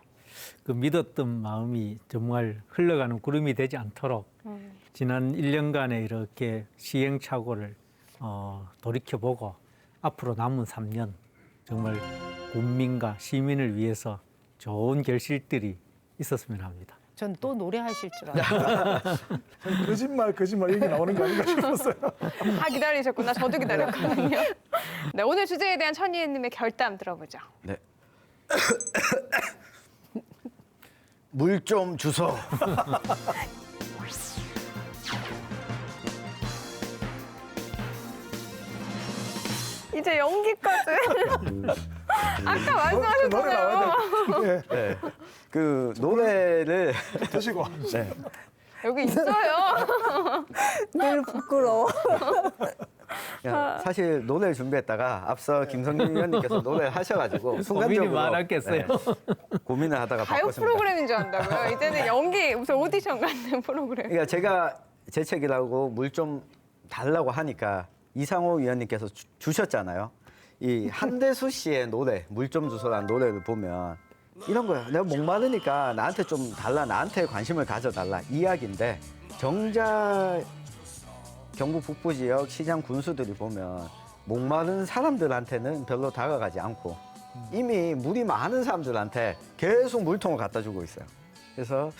Speaker 4: 그 믿었던 마음이 정말 흘러가는 구름이 되지 않도록 지난 1년간의 이렇게 시행착오를 돌이켜보고 앞으로 남은 3년 정말 국민과 시민을 위해서 좋은 결실들이 있었으면 합니다.
Speaker 3: 전 또 노래하실 줄 알아요.
Speaker 2: 거짓말 얘기 나오는 거 아닌가 싶었어요.
Speaker 1: 다 기다리셨구나. 저도 기다렸거든요. 네, 오늘 주제에 대한 천 의원님의 결담 들어보죠.
Speaker 5: 네. 물 좀 주소.
Speaker 1: 이제 연기까지. 아까
Speaker 2: 노래 나와야
Speaker 1: 말씀하셨잖아요.
Speaker 2: 돼. 네,
Speaker 5: 네. 그 노래를
Speaker 2: 드시고.
Speaker 5: 네.
Speaker 1: 여기 있어요.
Speaker 8: 늘 부끄러워.
Speaker 5: 사실 노래를 준비했다가 앞서 김성민 의원님께서 노래를 하셔가지고 순간적으로
Speaker 4: 많았겠어요.
Speaker 5: 고민을 하다가
Speaker 1: 가요
Speaker 5: 바꿨습니다.
Speaker 1: 프로그램인 줄 안다고요? 이제는 연기 무슨 오디션 같은 프로그램.
Speaker 5: 그러니까 제가 재채기라고 물 좀 달라고 하니까 이상호 위원님께서 주셨잖아요. 이 한대수 씨의 노래 물 좀 주소라는 노래를 보면 이런 거야. 내가 목마르니까 나한테 좀 달라. 나한테 관심을 가져달라. 이야기인데 정작 경북 북부 지역 시장 군수들이 보면 목마른 사람들한테는 별로 다가가지 않고 이미 물이 많은 사람들한테 계속 물통을 갖다 주고 있어요. 그래서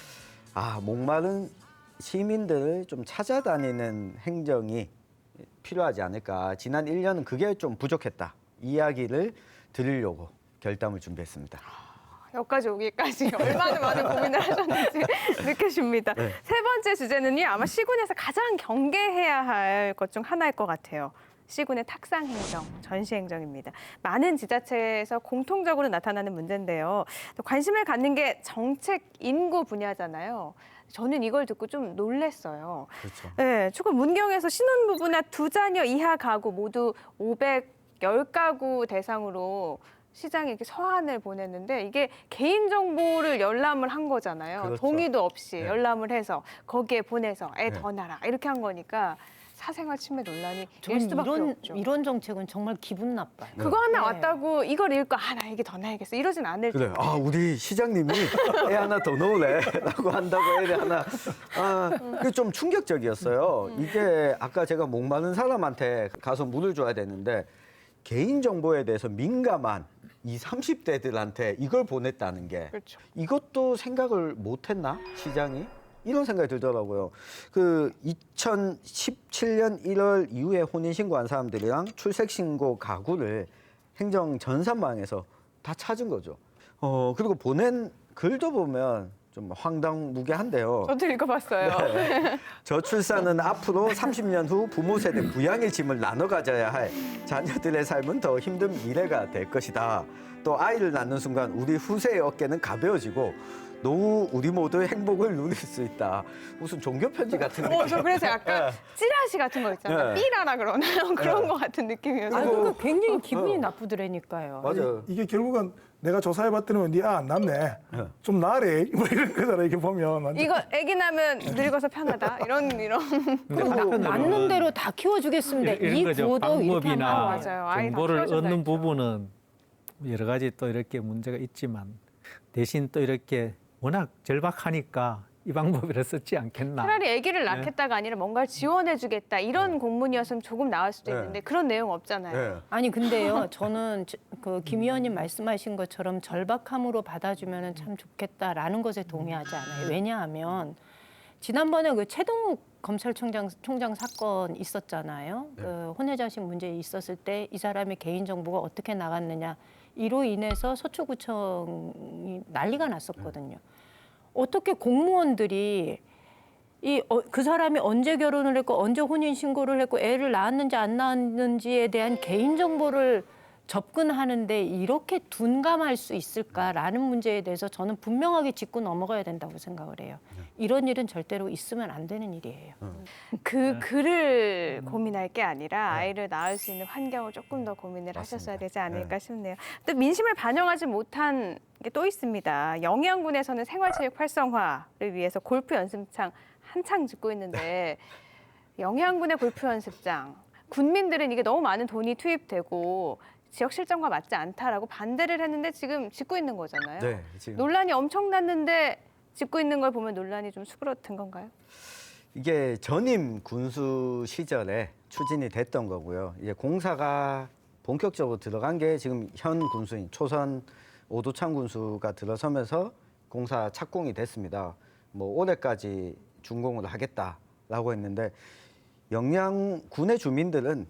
Speaker 5: 목마른 시민들을 좀 찾아다니는 행정이 필요하지 않을까. 지난 1년은 그게 좀 부족했다. 이야기를 드리려고 결담을 준비했습니다.
Speaker 1: 여기까지 오기까지 얼마나 많은 고민을 하셨는지 느껴집니다.
Speaker 5: 네.
Speaker 1: 세 번째 주제는요. 아마 시군에서 가장 경계해야 할 것 중 하나일 것 같아요. 시군의 탁상 행정, 전시 행정입니다. 많은 지자체에서 공통적으로 나타나는 문제인데요. 또 관심을 갖는 게 정책 인구 분야잖아요. 저는 이걸 듣고 좀 놀랐어요.
Speaker 5: 그렇죠.
Speaker 1: 네, 최근 문경에서 신혼부부나 2자녀 이하 가구 모두 510가구 대상으로 시장에 이렇게 서한을 보냈는데 이게 개인정보를 열람을 한 거잖아요.
Speaker 5: 그렇죠.
Speaker 1: 동의도 없이
Speaker 5: 네.
Speaker 1: 열람을 해서 거기에 보내서 애
Speaker 5: 네.
Speaker 1: 더 낳아라 이렇게 한 거니까 사생활 침해 논란이 일
Speaker 3: 저는
Speaker 1: 수밖에
Speaker 3: 이런
Speaker 1: 없죠.
Speaker 3: 이런 정책은 정말 기분 나빠요.
Speaker 1: 그거 하나
Speaker 3: 네.
Speaker 1: 왔다고 이걸 읽고 나 이게 더 나야겠어 이러진 않을
Speaker 5: 그래.
Speaker 1: 텐데.
Speaker 5: 우리 시장님이 애 하나 더 넣으래라고 한다고 애를 하나. 그게 좀 충격적이었어요. 이게 아까 제가 목마른 사람한테 가서 물을 줘야 되는데 개인 정보에 대해서 민감한 20, 30대들한테 이걸 보냈다는 게
Speaker 1: 그렇죠.
Speaker 5: 이것도 생각을 못했나 시장이? 이런 생각이 들더라고요. 그 2017년 1월 이후에 혼인신고한 사람들이랑 출생신고 가구를 행정 전산망에서 다 찾은 거죠. 그리고 보낸 글도 보면 좀 황당무계한데요.
Speaker 1: 저도 읽어봤어요.
Speaker 5: 네. 저출산은 앞으로 30년 후 부모 세대 부양의 짐을 나눠 가져야 할 자녀들의 삶은 더 힘든 미래가 될 것이다. 또 아이를 낳는 순간 우리 후세의 어깨는 가벼워지고 노후 우리 모두의 행복을 누릴 수 있다. 무슨 종교 편지 같은 느낌.
Speaker 1: 저 그래서 약간 찌라시 같은 거 있잖아요.
Speaker 5: 네.
Speaker 1: 삐라라 그러나요? 그런
Speaker 5: 네.
Speaker 1: 거 같은 느낌이어서.
Speaker 3: 그러니까 굉장히 기분이 나쁘더라니까요.
Speaker 5: 맞아요.
Speaker 2: 이게 결국은 내가 조사해봤더니 네 안 낳네. 좀 나으래. 뭐 이런 거잖아. 이렇게 보면. 완전.
Speaker 1: 이거 아기 나면 늙어서 편하다 이런
Speaker 3: 그럼 맞는 대로 다 키워주겠습니다.
Speaker 4: 이런
Speaker 3: 이
Speaker 4: 거죠.
Speaker 3: 구호도 이렇게 하면
Speaker 4: 방법이나
Speaker 1: 맞아요. 아이 다
Speaker 4: 정보를
Speaker 1: 키워준다
Speaker 4: 얻는
Speaker 1: 했죠.
Speaker 4: 부분은 여러 가지 또 이렇게 문제가 있지만 대신 또 이렇게 워낙 절박하니까 이 방법이라 썼지 않겠나.
Speaker 1: 차라리 아기를 낳겠다가 아니라 뭔가를 지원해주겠다 이런 공문이었으면 조금 나을 수도
Speaker 5: 네.
Speaker 1: 있는데 그런 내용 없잖아요.
Speaker 5: 네.
Speaker 3: 아니 근데요 저는 그 김 의원님 말씀하신 것처럼 절박함으로 받아주면 참 좋겠다라는 것에 동의하지 않아요. 왜냐하면 지난번에 그 최동욱 검찰총장 사건 있었잖아요. 그 혼외자식 문제 있었을 때 이 사람의 개인 정보가 어떻게 나갔느냐 이로 인해서 서초구청이 난리가 났었거든요. 어떻게 공무원들이 그 사람이 언제 결혼을 했고 언제 혼인 신고를 했고 애를 낳았는지 안 낳았는지에 대한 개인 정보를 접근하는데 이렇게 둔감할 수 있을까라는 문제에 대해서 저는 분명하게 짚고 넘어가야 된다고 생각을 해요. 이런 일은 절대로 있으면 안 되는 일이에요.
Speaker 1: 그 글을 고민할 게 아니라 아이를 낳을 수 있는 환경을 조금 더 고민을
Speaker 5: 맞습니다.
Speaker 1: 하셨어야 되지 않을까 싶네요. 또 민심을 반영하지 못한 게 또 있습니다. 영양군에서는 생활체육 활성화를 위해서 골프 연습장 한창 짓고 있는데 영양군의 골프 연습장 군민들은 이게 너무 많은 돈이 투입되고 지역 실정과 맞지 않다라고 반대를 했는데 지금 짓고 있는 거잖아요.
Speaker 5: 네, 지금
Speaker 1: 논란이 엄청났는데 짓고 있는 걸 보면 논란이 좀 수그러든 건가요?
Speaker 5: 이게 전임 군수 시절에 추진이 됐던 거고요. 이제 공사가 본격적으로 들어간 게 지금 현 군수인 초선 오도창 군수가 들어서면서 공사 착공이 됐습니다. 뭐 올해까지 준공을 하겠다라고 했는데 영양군의 주민들은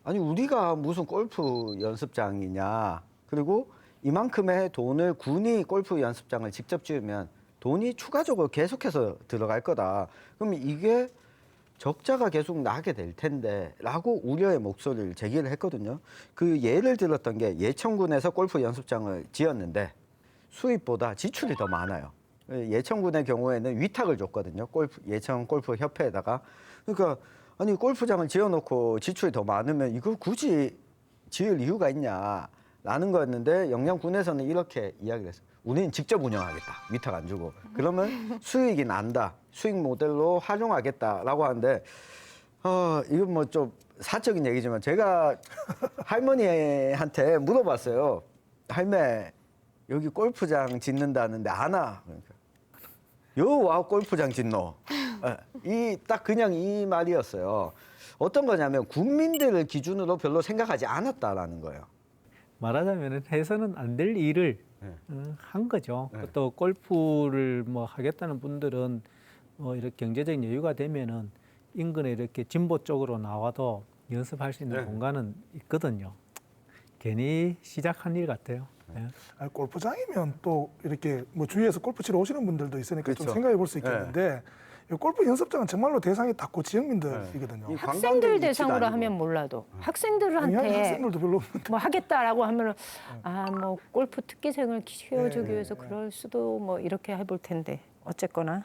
Speaker 5: 아니 우리가 무슨 골프 연습장이냐. 그리고 이만큼의 돈을 군이 골프 연습장을 직접 지으면 돈이 추가적으로 계속해서 들어갈 거다. 그럼 이게 적자가 계속 나게 될 텐데 라고 우려의 목소리를 제기를 했거든요. 그 예를 들었던 게 예천군에서 골프 연습장을 지었는데 수입보다 지출이 더 많아요. 예천군의 경우에는 위탁을 줬거든요. 예천 골프 협회에다가. 그러니까 아니 골프장을 지어놓고 지출이 더 많으면 이걸 굳이 지을 이유가 있냐라는 거였는데 영양군에서는 이렇게 이야기를 했어요. 우리는 직접 운영하겠다. 위탁 안 주고. 그러면 수익이 난다. 수익 모델로 활용하겠다라고 하는데 이건 뭐 좀 사적인 얘기지만 제가 할머니한테 물어봤어요. 할매 여기 골프장 짓는다는데 안 와. 그러니까 여와 골프장 짓노. 이 딱 그냥 이 말이었어요. 어떤 거냐면 국민들을 기준으로 별로 생각하지 않았다라는 거예요.
Speaker 4: 말하자면 해서는 안 될 일을 한 거죠. 또 골프를 뭐 하겠다는 분들은 이렇게 경제적인 여유가 되면은 인근에 이렇게 진보 쪽으로 나와도 연습할 수 있는 공간은 있거든요. 괜히 시작한 일 같아요.
Speaker 2: 골프장이면 또 이렇게 뭐 주위에서 골프 치러 오시는 분들도 있으니까 좀
Speaker 5: 그렇죠.
Speaker 2: 생각해 볼 수 있겠는데 이 골프 연습장은 정말로 대상이 다 고지역민들이거든요.
Speaker 5: 이
Speaker 3: 학생들
Speaker 5: 관광객
Speaker 3: 대상으로
Speaker 5: 위치도 아니고.
Speaker 3: 하면 몰라도
Speaker 2: 당연히
Speaker 3: 학생들한테
Speaker 2: 학생들도 별로 없는데.
Speaker 3: 뭐 하겠다라고 하면은 뭐 골프 특기생을 키워주기 위해서 그럴 수도 뭐 이렇게 해볼 텐데 어쨌거나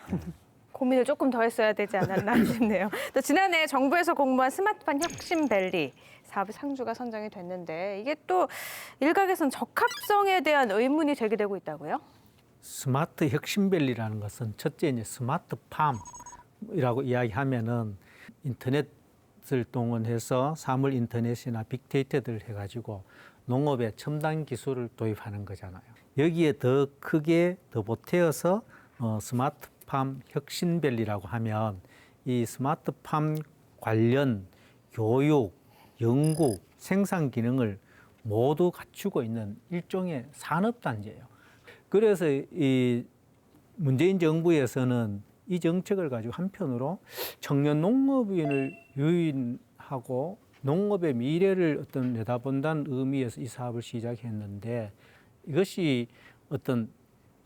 Speaker 1: 고민을 조금 더 했어야 되지 않았나 싶네요. 또 지난해 정부에서 공모한 스마트팜 혁신밸리 사업 상주가 선정이 됐는데 이게 또 일각에서는 적합성에 대한 의문이 제기되고 있다고요?
Speaker 4: 스마트 혁신밸리라는 것은 첫째 이제 스마트팜이라고 이야기하면은 인터넷을 동원해서 사물 인터넷이나 빅데이터들을 해가지고 농업에 첨단 기술을 도입하는 거잖아요. 여기에 더 크게 더 보태어서 스마트팜 혁신밸리라고 하면 이 스마트팜 관련 교육, 연구, 생산 기능을 모두 갖추고 있는 일종의 산업단지예요. 그래서 이 문재인 정부에서는 이 정책을 가지고 한편으로 청년 농업인을 유인하고 농업의 미래를 어떤 내다본다는 의미에서 이 사업을 시작했는데 이것이 어떤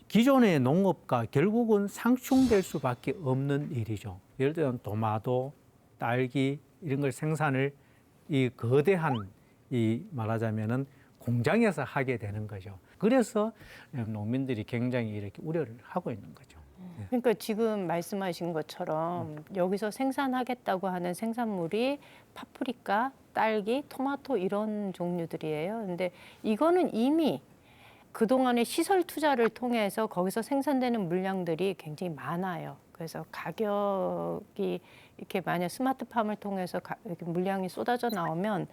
Speaker 4: 기존의 농업과 결국은 상충될 수밖에 없는 일이죠. 예를 들면 도마도, 딸기 이런 걸 생산을 이 거대한 이 말하자면은 공장에서 하게 되는 거죠. 그래서 농민들이 굉장히 이렇게 우려를 하고 있는 거죠.
Speaker 3: 그러니까 지금 말씀하신 것처럼 여기서 생산하겠다고 하는 생산물이 파프리카, 딸기, 토마토 이런 종류들이에요. 근데 이거는 이미 그동안의 시설 투자를 통해서 거기서 생산되는 물량들이 굉장히 많아요. 그래서 가격이 이렇게 만약 스마트팜을 통해서 이렇게 물량이 쏟아져 나오면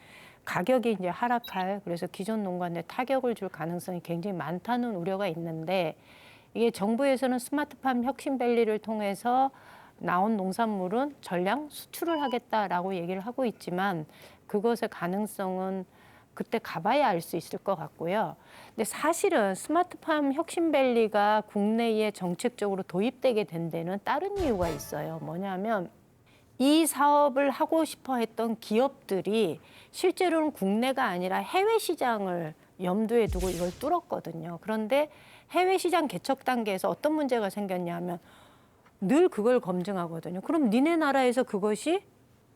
Speaker 3: 가격이 이제 하락할, 그래서 기존 농가에 타격을 줄 가능성이 굉장히 많다는 우려가 있는데 이게 정부에서는 스마트팜 혁신밸리를 통해서 나온 농산물은 전량 수출을 하겠다라고 얘기를 하고 있지만 그것의 가능성은 그때 가봐야 알 수 있을 것 같고요. 근데 사실은 스마트팜 혁신밸리가 국내에 정책적으로 도입되게 된 데는 다른 이유가 있어요. 뭐냐면 이 사업을 하고 싶어 했던 기업들이 실제로는 국내가 아니라 해외 시장을 염두에 두고 이걸 뚫었거든요. 그런데 해외 시장 개척 단계에서 어떤 문제가 생겼냐면 늘 그걸 검증하거든요. 그럼 니네 나라에서 그것이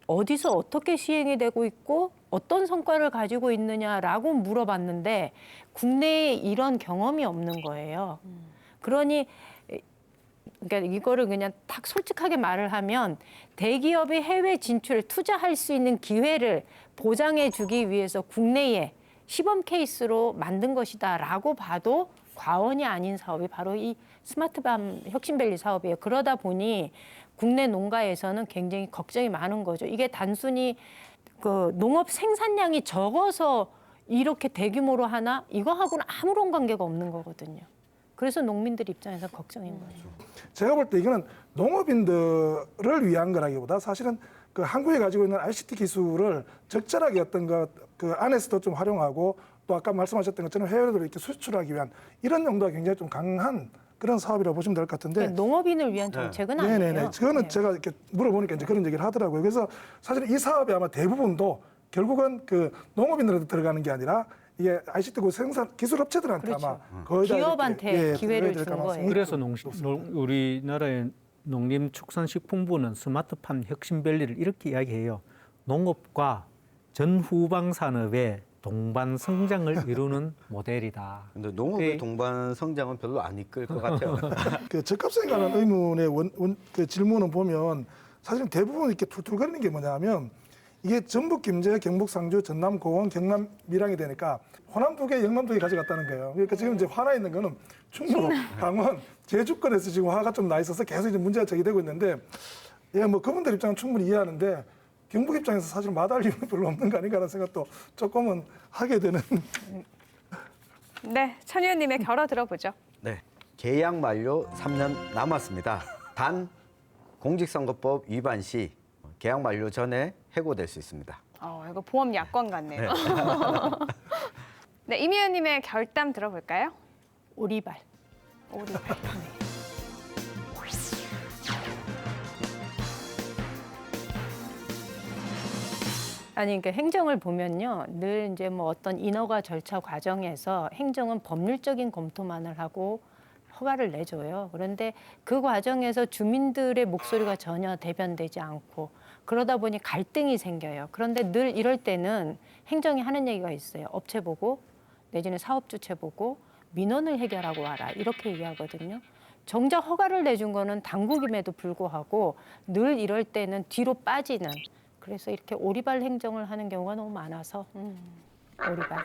Speaker 3: 어디서 어떻게 시행이 되고 있고 어떤 성과를 가지고 있느냐라고 물어봤는데 국내에 이런 경험이 없는 거예요. 그러니 그러니까 이거를 그냥 딱 솔직하게 말을 하면 대기업이 해외 진출에 투자할 수 있는 기회를 보장해 주기 위해서 국내에 시범 케이스로 만든 것이다라고 봐도 과언이 아닌 사업이 바로 이 스마트팜 혁신밸리 사업이에요. 그러다 보니 국내 농가에서는 굉장히 걱정이 많은 거죠. 이게 단순히 그 농업 생산량이 적어서 이렇게 대규모로 하나? 이거하고는 아무런 관계가 없는 거거든요. 그래서 농민들 입장에서 걱정인 거죠.
Speaker 2: 제가 볼 때 이거는 농업인들을 위한 거라기보다 사실은 그 한국에 가지고 있는 ICT 기술을 적절하게 어떤 그 안에서도 좀 활용하고 또 아까 말씀하셨던 것처럼 해외로 이렇게 수출하기 위한 이런 용도가 굉장히 좀 강한 그런 사업이라고 보시면 될 것 같은데.
Speaker 3: 농업인을 위한 정책은 아니에요.
Speaker 2: 네네네. 그거는
Speaker 3: 네.
Speaker 2: 제가 이렇게 물어보니까 이제 그런 얘기를 하더라고요. 그래서 사실 이 사업이 아마 대부분도 결국은 그 농업인들한테 들어가는 게 아니라 이게 ICT 그 생산 기술 업체들한테
Speaker 3: 그렇죠.
Speaker 2: 아마 거의 다
Speaker 3: 기업한테
Speaker 2: 이렇게,
Speaker 3: 기회를
Speaker 2: 들어갈
Speaker 3: 준
Speaker 2: 가능성이
Speaker 3: 거예요.
Speaker 4: 그래서 우리나라의 농림축산식품부는 스마트팜 혁신밸리를 이렇게 이야기해요. 농업과 전후방 산업의 동반 성장을 이루는 모델이다.
Speaker 5: 근데 농업의
Speaker 4: 네.
Speaker 5: 동반 성장은 별로 안 이끌 것 같아요.
Speaker 2: 그 적합성에 관한 의문의 그 질문은 보면 사실 대부분 이렇게 툴툴거리는 게 뭐냐면 이게 전북, 김제, 경북, 상주, 전남, 고원, 경남, 밀양이 되니까 호남 2개, 영남 2개 가져갔다는 거예요. 그러니까 지금 이제 화나 있는 거는 충북, 강원, 제주권에서 지금 화가 좀 나 있어서 계속 이제 문제가 제기되고 있는데, 예, 뭐 그분들 입장은 충분히 이해하는데 경북 입장에서 사실 마다할 이유는 별로 없는 거 아닌가라는 생각도 조금은 하게 되는.
Speaker 1: 네, 천 의원님의 결어 들어보죠.
Speaker 5: 네, 계약 만료 3년 남았습니다. 단 공직선거법 위반 시 계약 만료 전에 해고될 수 있습니다.
Speaker 1: 이거 보험 약관 같네요. 네, 임 의원님의 결담 들어볼까요?
Speaker 3: 오리발.
Speaker 1: 오리발.
Speaker 3: 아니, 그러니까 행정을 보면요, 늘 이제 뭐 어떤 인허가 절차 과정에서 행정은 법률적인 검토만을 하고 허가를 내줘요. 그런데 그 과정에서 주민들의 목소리가 전혀 대변되지 않고 그러다 보니 갈등이 생겨요. 그런데 늘 이럴 때는 행정이 하는 얘기가 있어요. 업체 보고 내지는 사업 주체 보고 민원을 해결하고 와라 이렇게 얘기하거든요. 정작 허가를 내준 거는 당국임에도 불구하고 늘 이럴 때는 뒤로 빠지는, 그래서 이렇게 오리발 행정을 하는 경우가 너무 많아서 오리발.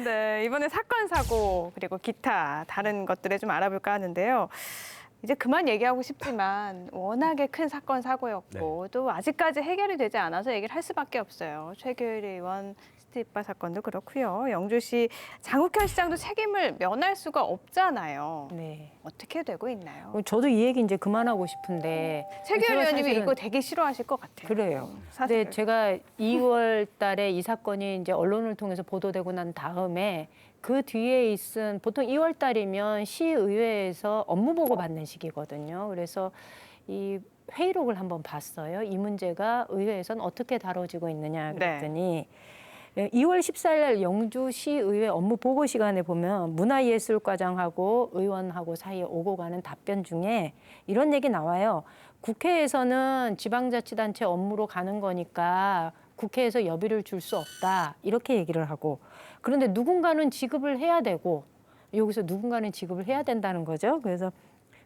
Speaker 1: 네, 이번에 사건 사고 그리고 기타 다른 것들에 좀 알아볼까 하는데요. 이제 그만 얘기하고 싶지만 워낙에 큰 사건 사고였고 또 아직까지 해결이 되지 않아서 얘기를 할 수밖에 없어요. 최규일 의원 스티바 사건도 그렇고요. 영주시 장욱현 시장도 책임을 면할 수가 없잖아요.
Speaker 3: 네.
Speaker 1: 어떻게 되고 있나요?
Speaker 3: 저도 이 얘기 이제 그만하고 싶은데
Speaker 1: 최규일
Speaker 3: 제가
Speaker 1: 의원님이
Speaker 3: 사실은
Speaker 1: 이거 되게 싫어하실 것 같아요.
Speaker 3: 그래요.
Speaker 1: 사실.
Speaker 3: 근데 제가 2월 달에 이 사건이 이제 언론을 통해서 보도되고 난 다음에 그 뒤에 있은, 보통 2월 달이면 시의회에서 업무 보고 받는 시기거든요. 그래서 이 회의록을 한번 봤어요. 이 문제가 의회에서는 어떻게 다뤄지고 있느냐 그랬더니 2월 14일 날 영주시의회 업무 보고 시간에 보면 문화예술과장하고 의원하고 사이에 오고 가는 답변 중에 이런 얘기 나와요. 국회에서는 지방자치단체 업무로 가는 거니까 국회에서 여비를 줄 수 없다 이렇게 얘기를 하고, 그런데 누군가는 지급을 해야 되고 여기서 누군가는 지급을 해야 된다는 거죠. 그래서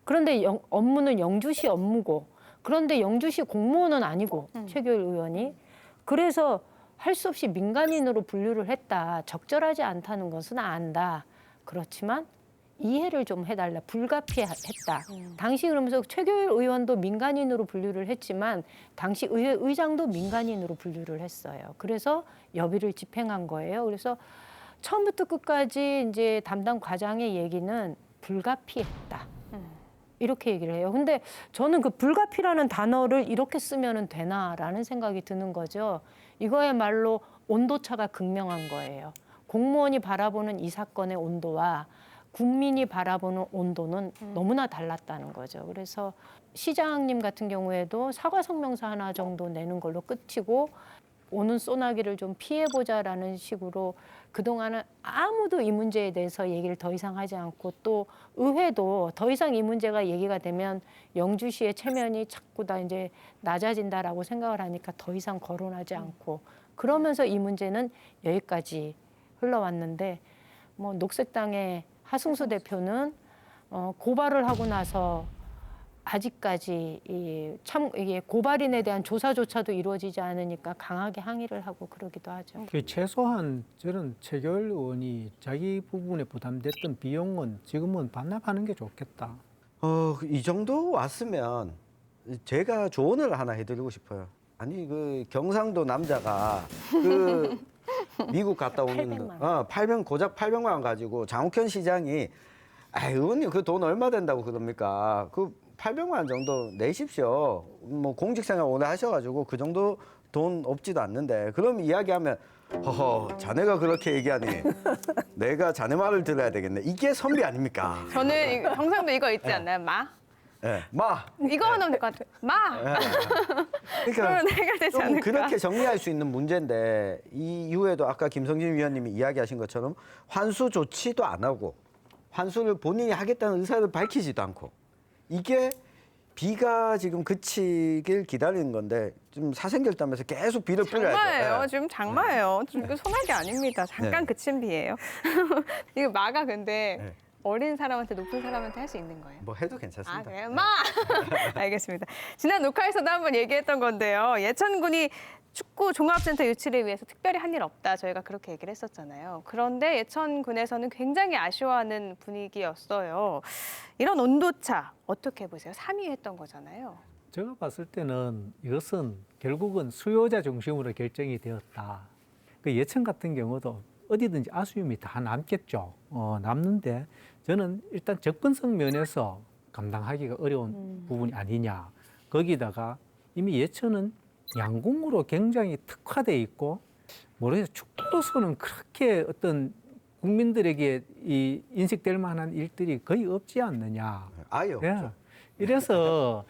Speaker 3: 그런데 업무는 영주시 업무고, 그런데 영주시 공무원은 아니고 최규일 의원이, 그래서 할 수 없이 민간인으로 분류를 했다. 적절하지 않다는 것은 안다. 그렇지만 이해를 좀 해달라. 불가피했다. 당시 그러면서 최규일 의원도 민간인으로 분류를 했지만 당시 의회 의장도 민간인으로 분류를 했어요. 그래서 여비를 집행한 거예요. 그래서 처음부터 끝까지 이제 담당 과장의 얘기는 불가피했다. 이렇게 얘기를 해요. 근데 저는 그 불가피라는 단어를 이렇게 쓰면은 되나라는 생각이 드는 거죠. 이거야말로 온도차가 극명한 거예요. 공무원이 바라보는 이 사건의 온도와 국민이 바라보는 온도는 너무나 달랐다는 거죠. 그래서 시장님 같은 경우에도 사과 성명서 하나 정도 내는 걸로 끝이고 오는 소나기를 좀 피해보자라는 식으로 그동안은 아무도 이 문제에 대해서 얘기를 더 이상 하지 않고, 또 의회도 더 이상 이 문제가 얘기가 되면 영주시의 체면이 자꾸 다 이제 낮아진다라고 생각을 하니까 더 이상 거론하지 않고, 그러면서 이 문제는 여기까지 흘러왔는데, 뭐 녹색당의 하승수 대표는 고발을 하고 나서 아직까지 이게 고발인에 대한 조사조차도 이루어지지 않으니까 강하게 항의를 하고 그러기도 하죠.
Speaker 4: 최소한 저는 최규일 의원이 자기 부분에 부담됐던 비용은 지금은 반납하는 게 좋겠다.
Speaker 5: 이 정도 왔으면 제가 조언을 하나 해드리고 싶어요. 아니 그 경상도 남자가 그 미국 갔다 오는 800 고작 800만 원 가지고 장욱현 시장이 의원님 그 돈 얼마 된다고 그럽니까? 그 800만 원 정도 내십시오. 뭐 공직생활 오래 하셔가지고 그 정도 돈 없지도 않는데, 그럼 이야기하면 허허 자네가 그렇게 얘기하니 내가 자네 말을 들어야 되겠네. 이게 선비 아닙니까?
Speaker 1: 저는 경상도 이거 있지 않나요? 마?
Speaker 5: 네, 마.
Speaker 1: 이거 하나 될 것 같아요. 마!
Speaker 5: 그러니까
Speaker 1: 그러면 해결되지
Speaker 5: 좀
Speaker 1: 않을까?
Speaker 5: 그렇게 정리할 수 있는 문제인데, 이 이후에도 아까 김성진 위원님이 이야기하신 것처럼 환수 조치도 안 하고 환수를 본인이 하겠다는 의사를 밝히지도 않고, 이게 비가 지금 그치길 기다리는 건데 지금 사생결단에서 계속 비를 뿌려야죠.
Speaker 1: 장마예요.
Speaker 5: 네.
Speaker 1: 지금 장마예요. 지금 소나기 아닙니다. 잠깐
Speaker 5: 네.
Speaker 1: 그친 비예요. 이거 마가 근데 어린 사람한테 높은 사람한테 할 수 있는 거예요?
Speaker 5: 뭐 해도 괜찮습니다.
Speaker 1: 아, 그래요? 알겠습니다. 지난 녹화에서도 한번 얘기했던 건데요. 예천군이 축구 종합센터 유치를 위해서 특별히 한 일 없다. 저희가 그렇게 얘기를 했었잖아요. 그런데 예천군에서는 굉장히 아쉬워하는 분위기였어요. 이런 온도차 어떻게 보세요? 3위 했던 거잖아요.
Speaker 4: 제가 봤을 때는 이것은 결국은 수요자 중심으로 결정이 되었다. 그 예천 같은 경우도 어디든지 아쉬움이 다 남겠죠. 남는데 저는 일단 접근성 면에서 감당하기가 어려운 부분이 아니냐. 거기다가 이미 예천은 양궁으로 굉장히 특화돼 있고 모르겠어요. 축구로서는 그렇게 어떤 국민들에게 이 인식될 만한 일들이 거의 없지 않느냐.
Speaker 5: 아예
Speaker 4: 예.
Speaker 5: 없죠.
Speaker 4: 이래서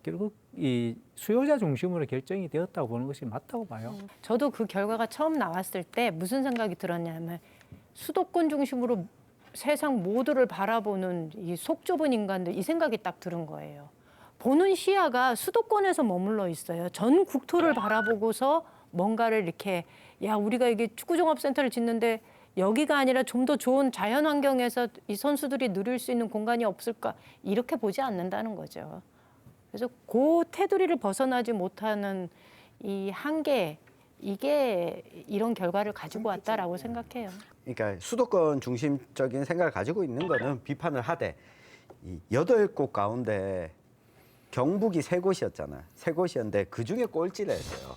Speaker 4: 결국 이 수요자 중심으로 결정이 되었다고 보는 것이 맞다고 봐요.
Speaker 3: 저도 그 결과가 처음 나왔을 때 무슨 생각이 들었냐면 수도권 중심으로 세상 모두를 바라보는 이 속 좁은 인간들 이 생각이 딱 들은 거예요. 보는 시야가 수도권에서 머물러 있어요. 전 국토를 바라보고서 뭔가를 이렇게 야 우리가 이게 축구종합센터를 짓는데 여기가 아니라 좀 더 좋은 자연 환경에서 이 선수들이 누릴 수 있는 공간이 없을까 이렇게 보지 않는다는 거죠. 그래서 그 테두리를 벗어나지 못하는 이 한계 이게 이런 결과를 가지고 왔다라고 생각해요.
Speaker 5: 그러니까 수도권 중심적인 생각을 가지고 있는 거는 비판을 하되 이 8곳 가운데 경북이 3곳이었잖아요. 3곳이었는데 그중에 꼴찌를 했어요.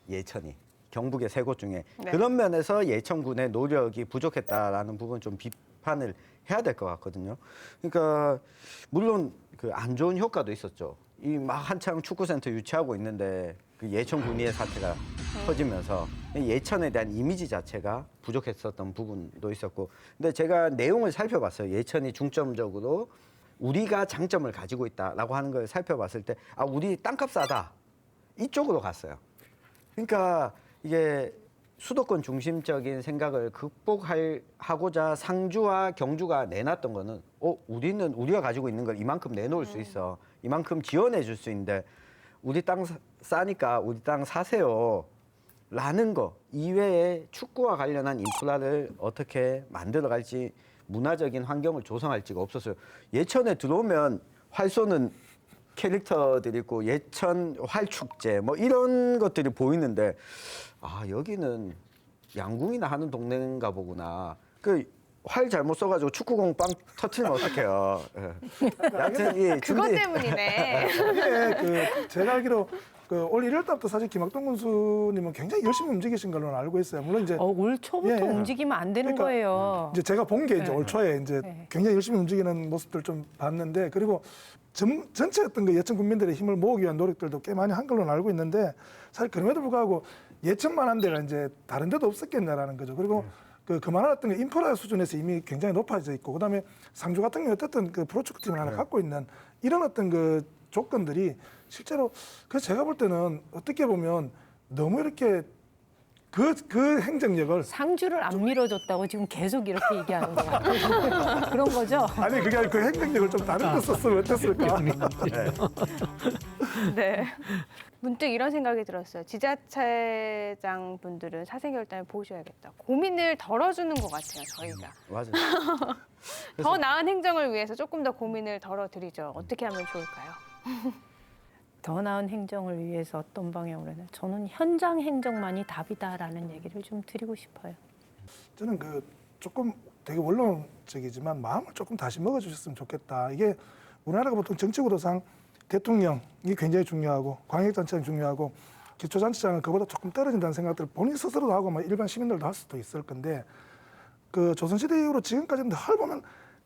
Speaker 5: 예천이. 경북의 3곳 중에.
Speaker 1: 네.
Speaker 5: 그런 면에서 예천군의 노력이 부족했다라는 부분 좀 비판을 해야 될 것 같거든요. 그러니까 물론 그 안 좋은 효과도 있었죠. 이 막 한창 축구센터 유치하고 있는데 그 예천군위의 사태가 터지면서 예천에 대한 이미지 자체가 부족했었던 부분도 있었고, 근데 제가 내용을 살펴봤어요. 예천이 중점적으로 우리가 장점을 가지고 있다라고 하는 걸 살펴봤을 때, 아 우리 땅값 싸다 이쪽으로 갔어요. 그러니까 이게 수도권 중심적인 생각을 극복하고자 상주와 경주가 내놨던 거는, 우리는 우리가 가지고 있는 걸 이만큼 내놓을 수 있어, 이만큼 지원해 줄 수 있는데 우리 땅 싸니까 우리 땅 사세요 라는 거 이외에 축구와 관련한 인프라를 어떻게 만들어갈지, 문화적인 환경을 조성할지가 없었어요. 예천에 들어오면 활 쏘는 캐릭터들이 있고 예천 활축제 뭐 이런 것들이 보이는데, 아 여기는 양궁이나 하는 동네인가 보구나. 그 활 잘못 써가지고 축구공 빵 터트리면 어떡해요. 예. 여하튼 이
Speaker 1: 그것
Speaker 5: 준비
Speaker 1: 때문이네.
Speaker 2: 이게 그 제가 알기로 올 1월 달부터 사실 김학동 군수님은 굉장히 열심히 움직이신 걸로 알고 있어요. 물론 이제
Speaker 3: 올 초부터
Speaker 2: 예, 예.
Speaker 3: 움직이면 안 되는
Speaker 2: 그러니까
Speaker 3: 거예요.
Speaker 2: 이제 제가 본 게 이제
Speaker 3: 네.
Speaker 2: 올 초에 이제
Speaker 3: 네.
Speaker 2: 굉장히 열심히 움직이는 모습들 좀 봤는데, 그리고 전체 어떤 그 예천 국민들의 힘을 모으기 위한 노력들도 꽤 많이 한 걸로 알고 있는데, 사실 그럼에도 불구하고 예천만한 데가 이제 다른 데도 없었겠냐라는 거죠. 그리고 그만한 어떤 인프라 수준에서 이미 굉장히 높아져 있고, 그다음에 상주 같은 경우 어쨌든 그 프로축구팀을 하나 갖고 있는 이런 어떤 그 조건들이 실제로, 그래서 제가 볼 때는 어떻게 보면 너무 이렇게 그 행정력을,
Speaker 3: 상주를 안 밀어줬다고 지금 계속 이렇게 얘기하는 거 같아요. 그런 거죠?
Speaker 2: 아니 그게 아니고 그 행정력을 좀 다른 데 썼으면 어땠을까.
Speaker 1: 네. 문득 이런 생각이 들었어요. 지자체장 분들은 사생결단을 보셔야겠다. 고민을 덜어주는 것 같아요, 저희가.
Speaker 5: 맞아요.
Speaker 1: 더 나은 행정을 위해서 조금 더 고민을 덜어드리죠. 어떻게 하면 좋을까요?
Speaker 3: 더 나은 행정을 위해서 어떤 방향으로 해나 저는 현장 행정만이 답이다라는 얘기를 좀 드리고 싶어요.
Speaker 2: 저는 그 조금 되게 원론적이지만 마음을 조금 다시 먹어주셨으면 좋겠다. 이게 우리나라가 보통 정치구도상 대통령이 굉장히 중요하고 광역단체장 중요하고 기초자치장은 그보다 조금 떨어진다는 생각들을 본인 스스로도 하고 뭐 일반 시민들도 할 수도 있을 건데, 그 조선시대 이후로 지금까지는 늘 보면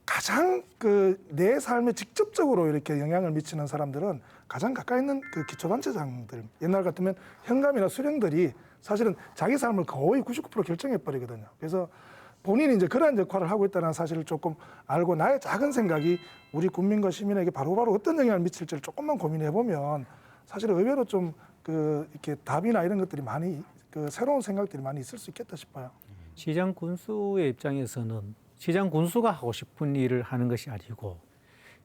Speaker 2: 가장 그 내 삶에 직접적으로 이렇게 영향을 미치는 사람들은 가장 가까이 있는 그 기초단체장들, 옛날 같으면 현감이나 수령들이 사실은 자기 삶을 거의 99% 결정해 버리거든요. 그래서 본인이 이제 그러한 역할을 하고 있다는 사실을 조금 알고 나의 작은 생각이 우리 국민과 시민에게 바로바로 어떤 영향을 미칠지를 조금만 고민해 보면 사실 의외로 좀 그 이렇게 답이나 이런 것들이 많이 그 새로운 생각들이 많이 있을 수 있겠다 싶어요.
Speaker 4: 시장 군수의 입장에서는 시장 군수가 하고 싶은 일을 하는 것이 아니고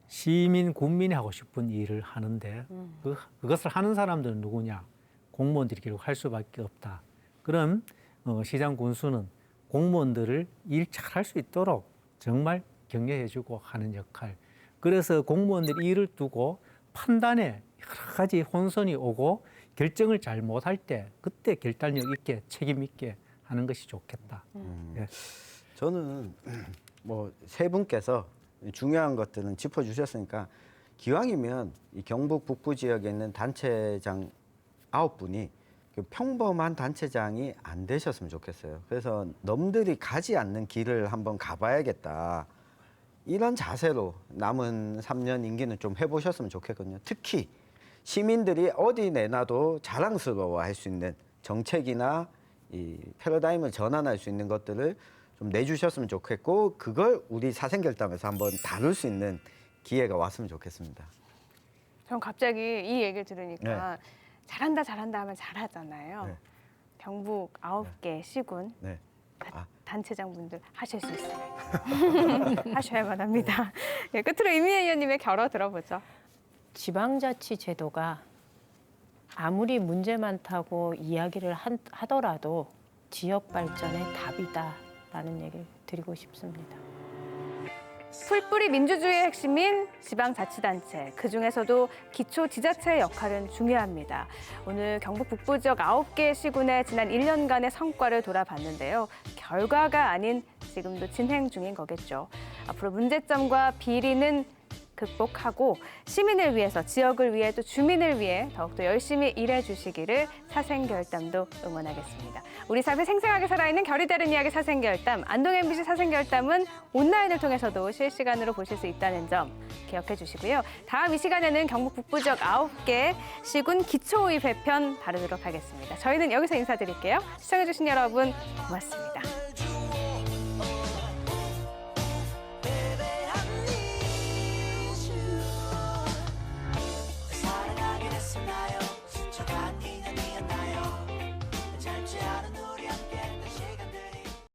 Speaker 4: 시민 군민이 하고 싶은 일을 하는데 그것을 하는 사람들은 누구냐? 공무원들이 결국 할 수밖에 없다. 그럼 시장 군수는 공무원들을 일 잘할 수 있도록 정말 격려해주고 하는 역할. 그래서 공무원들이 이를 두고 판단에 여러 가지 혼선이 오고 결정을 잘 못할 때 그때 결단력 있게 책임 있게 하는 것이 좋겠다. 예.
Speaker 5: 저는 뭐 세 분께서 중요한 것들은 짚어주셨으니까 기왕이면 이 경북 북부 지역에 있는 단체장 9분이 그 평범한 단체장이 안 되셨으면 좋겠어요. 그래서 넘들이 가지 않는 길을 한번 가봐야겠다. 이런 자세로 남은 3년 임기는 좀 해보셨으면 좋겠거든요. 특히 시민들이 어디 내놔도 자랑스러워할 수 있는 정책이나 이 패러다임을 전환할 수 있는 것들을 좀 내주셨으면 좋겠고 그걸 우리 사생결단에서 한번 다룰 수 있는 기회가 왔으면 좋겠습니다.
Speaker 1: 전 갑자기 이 얘기를 들으니까 잘한다 하면 잘하잖아요.
Speaker 5: 네.
Speaker 1: 경북 9개 시군
Speaker 5: 네.
Speaker 1: 단체장분들 하실 수 있어요. 하셔야만 합니다. 예, 끝으로 이미애 의원님의 결어 들어보죠.
Speaker 3: 지방자치 제도가 아무리 문제 많다고 이야기를 하더라도 지역 발전의 답이다라는 얘기를 드리고 싶습니다.
Speaker 1: 풀뿌리 민주주의의 핵심인 지방자치단체, 그중에서도 기초지자체의 역할은 중요합니다. 오늘 경북 북부 지역 9개 시군의 지난 1년간의 성과를 돌아봤는데요. 결과가 아닌 지금도 진행 중인 거겠죠. 앞으로 문제점과 비리는 극복하고 시민을 위해서, 지역을 위해 또 주민을 위해 더욱더 열심히 일해 주시기를 사생결담도 응원하겠습니다. 우리 삶에 생생하게 살아있는 결이 다른 이야기 사생결담, 안동 MBC 사생결담은 온라인을 통해서도 실시간으로 보실 수 있다는 점 기억해 주시고요. 다음 이 시간에는 경북 북부 지역 9개 시군 기초의회 편 다루도록 하겠습니다. 저희는 여기서 인사드릴게요. 시청해 주신 여러분 고맙습니다.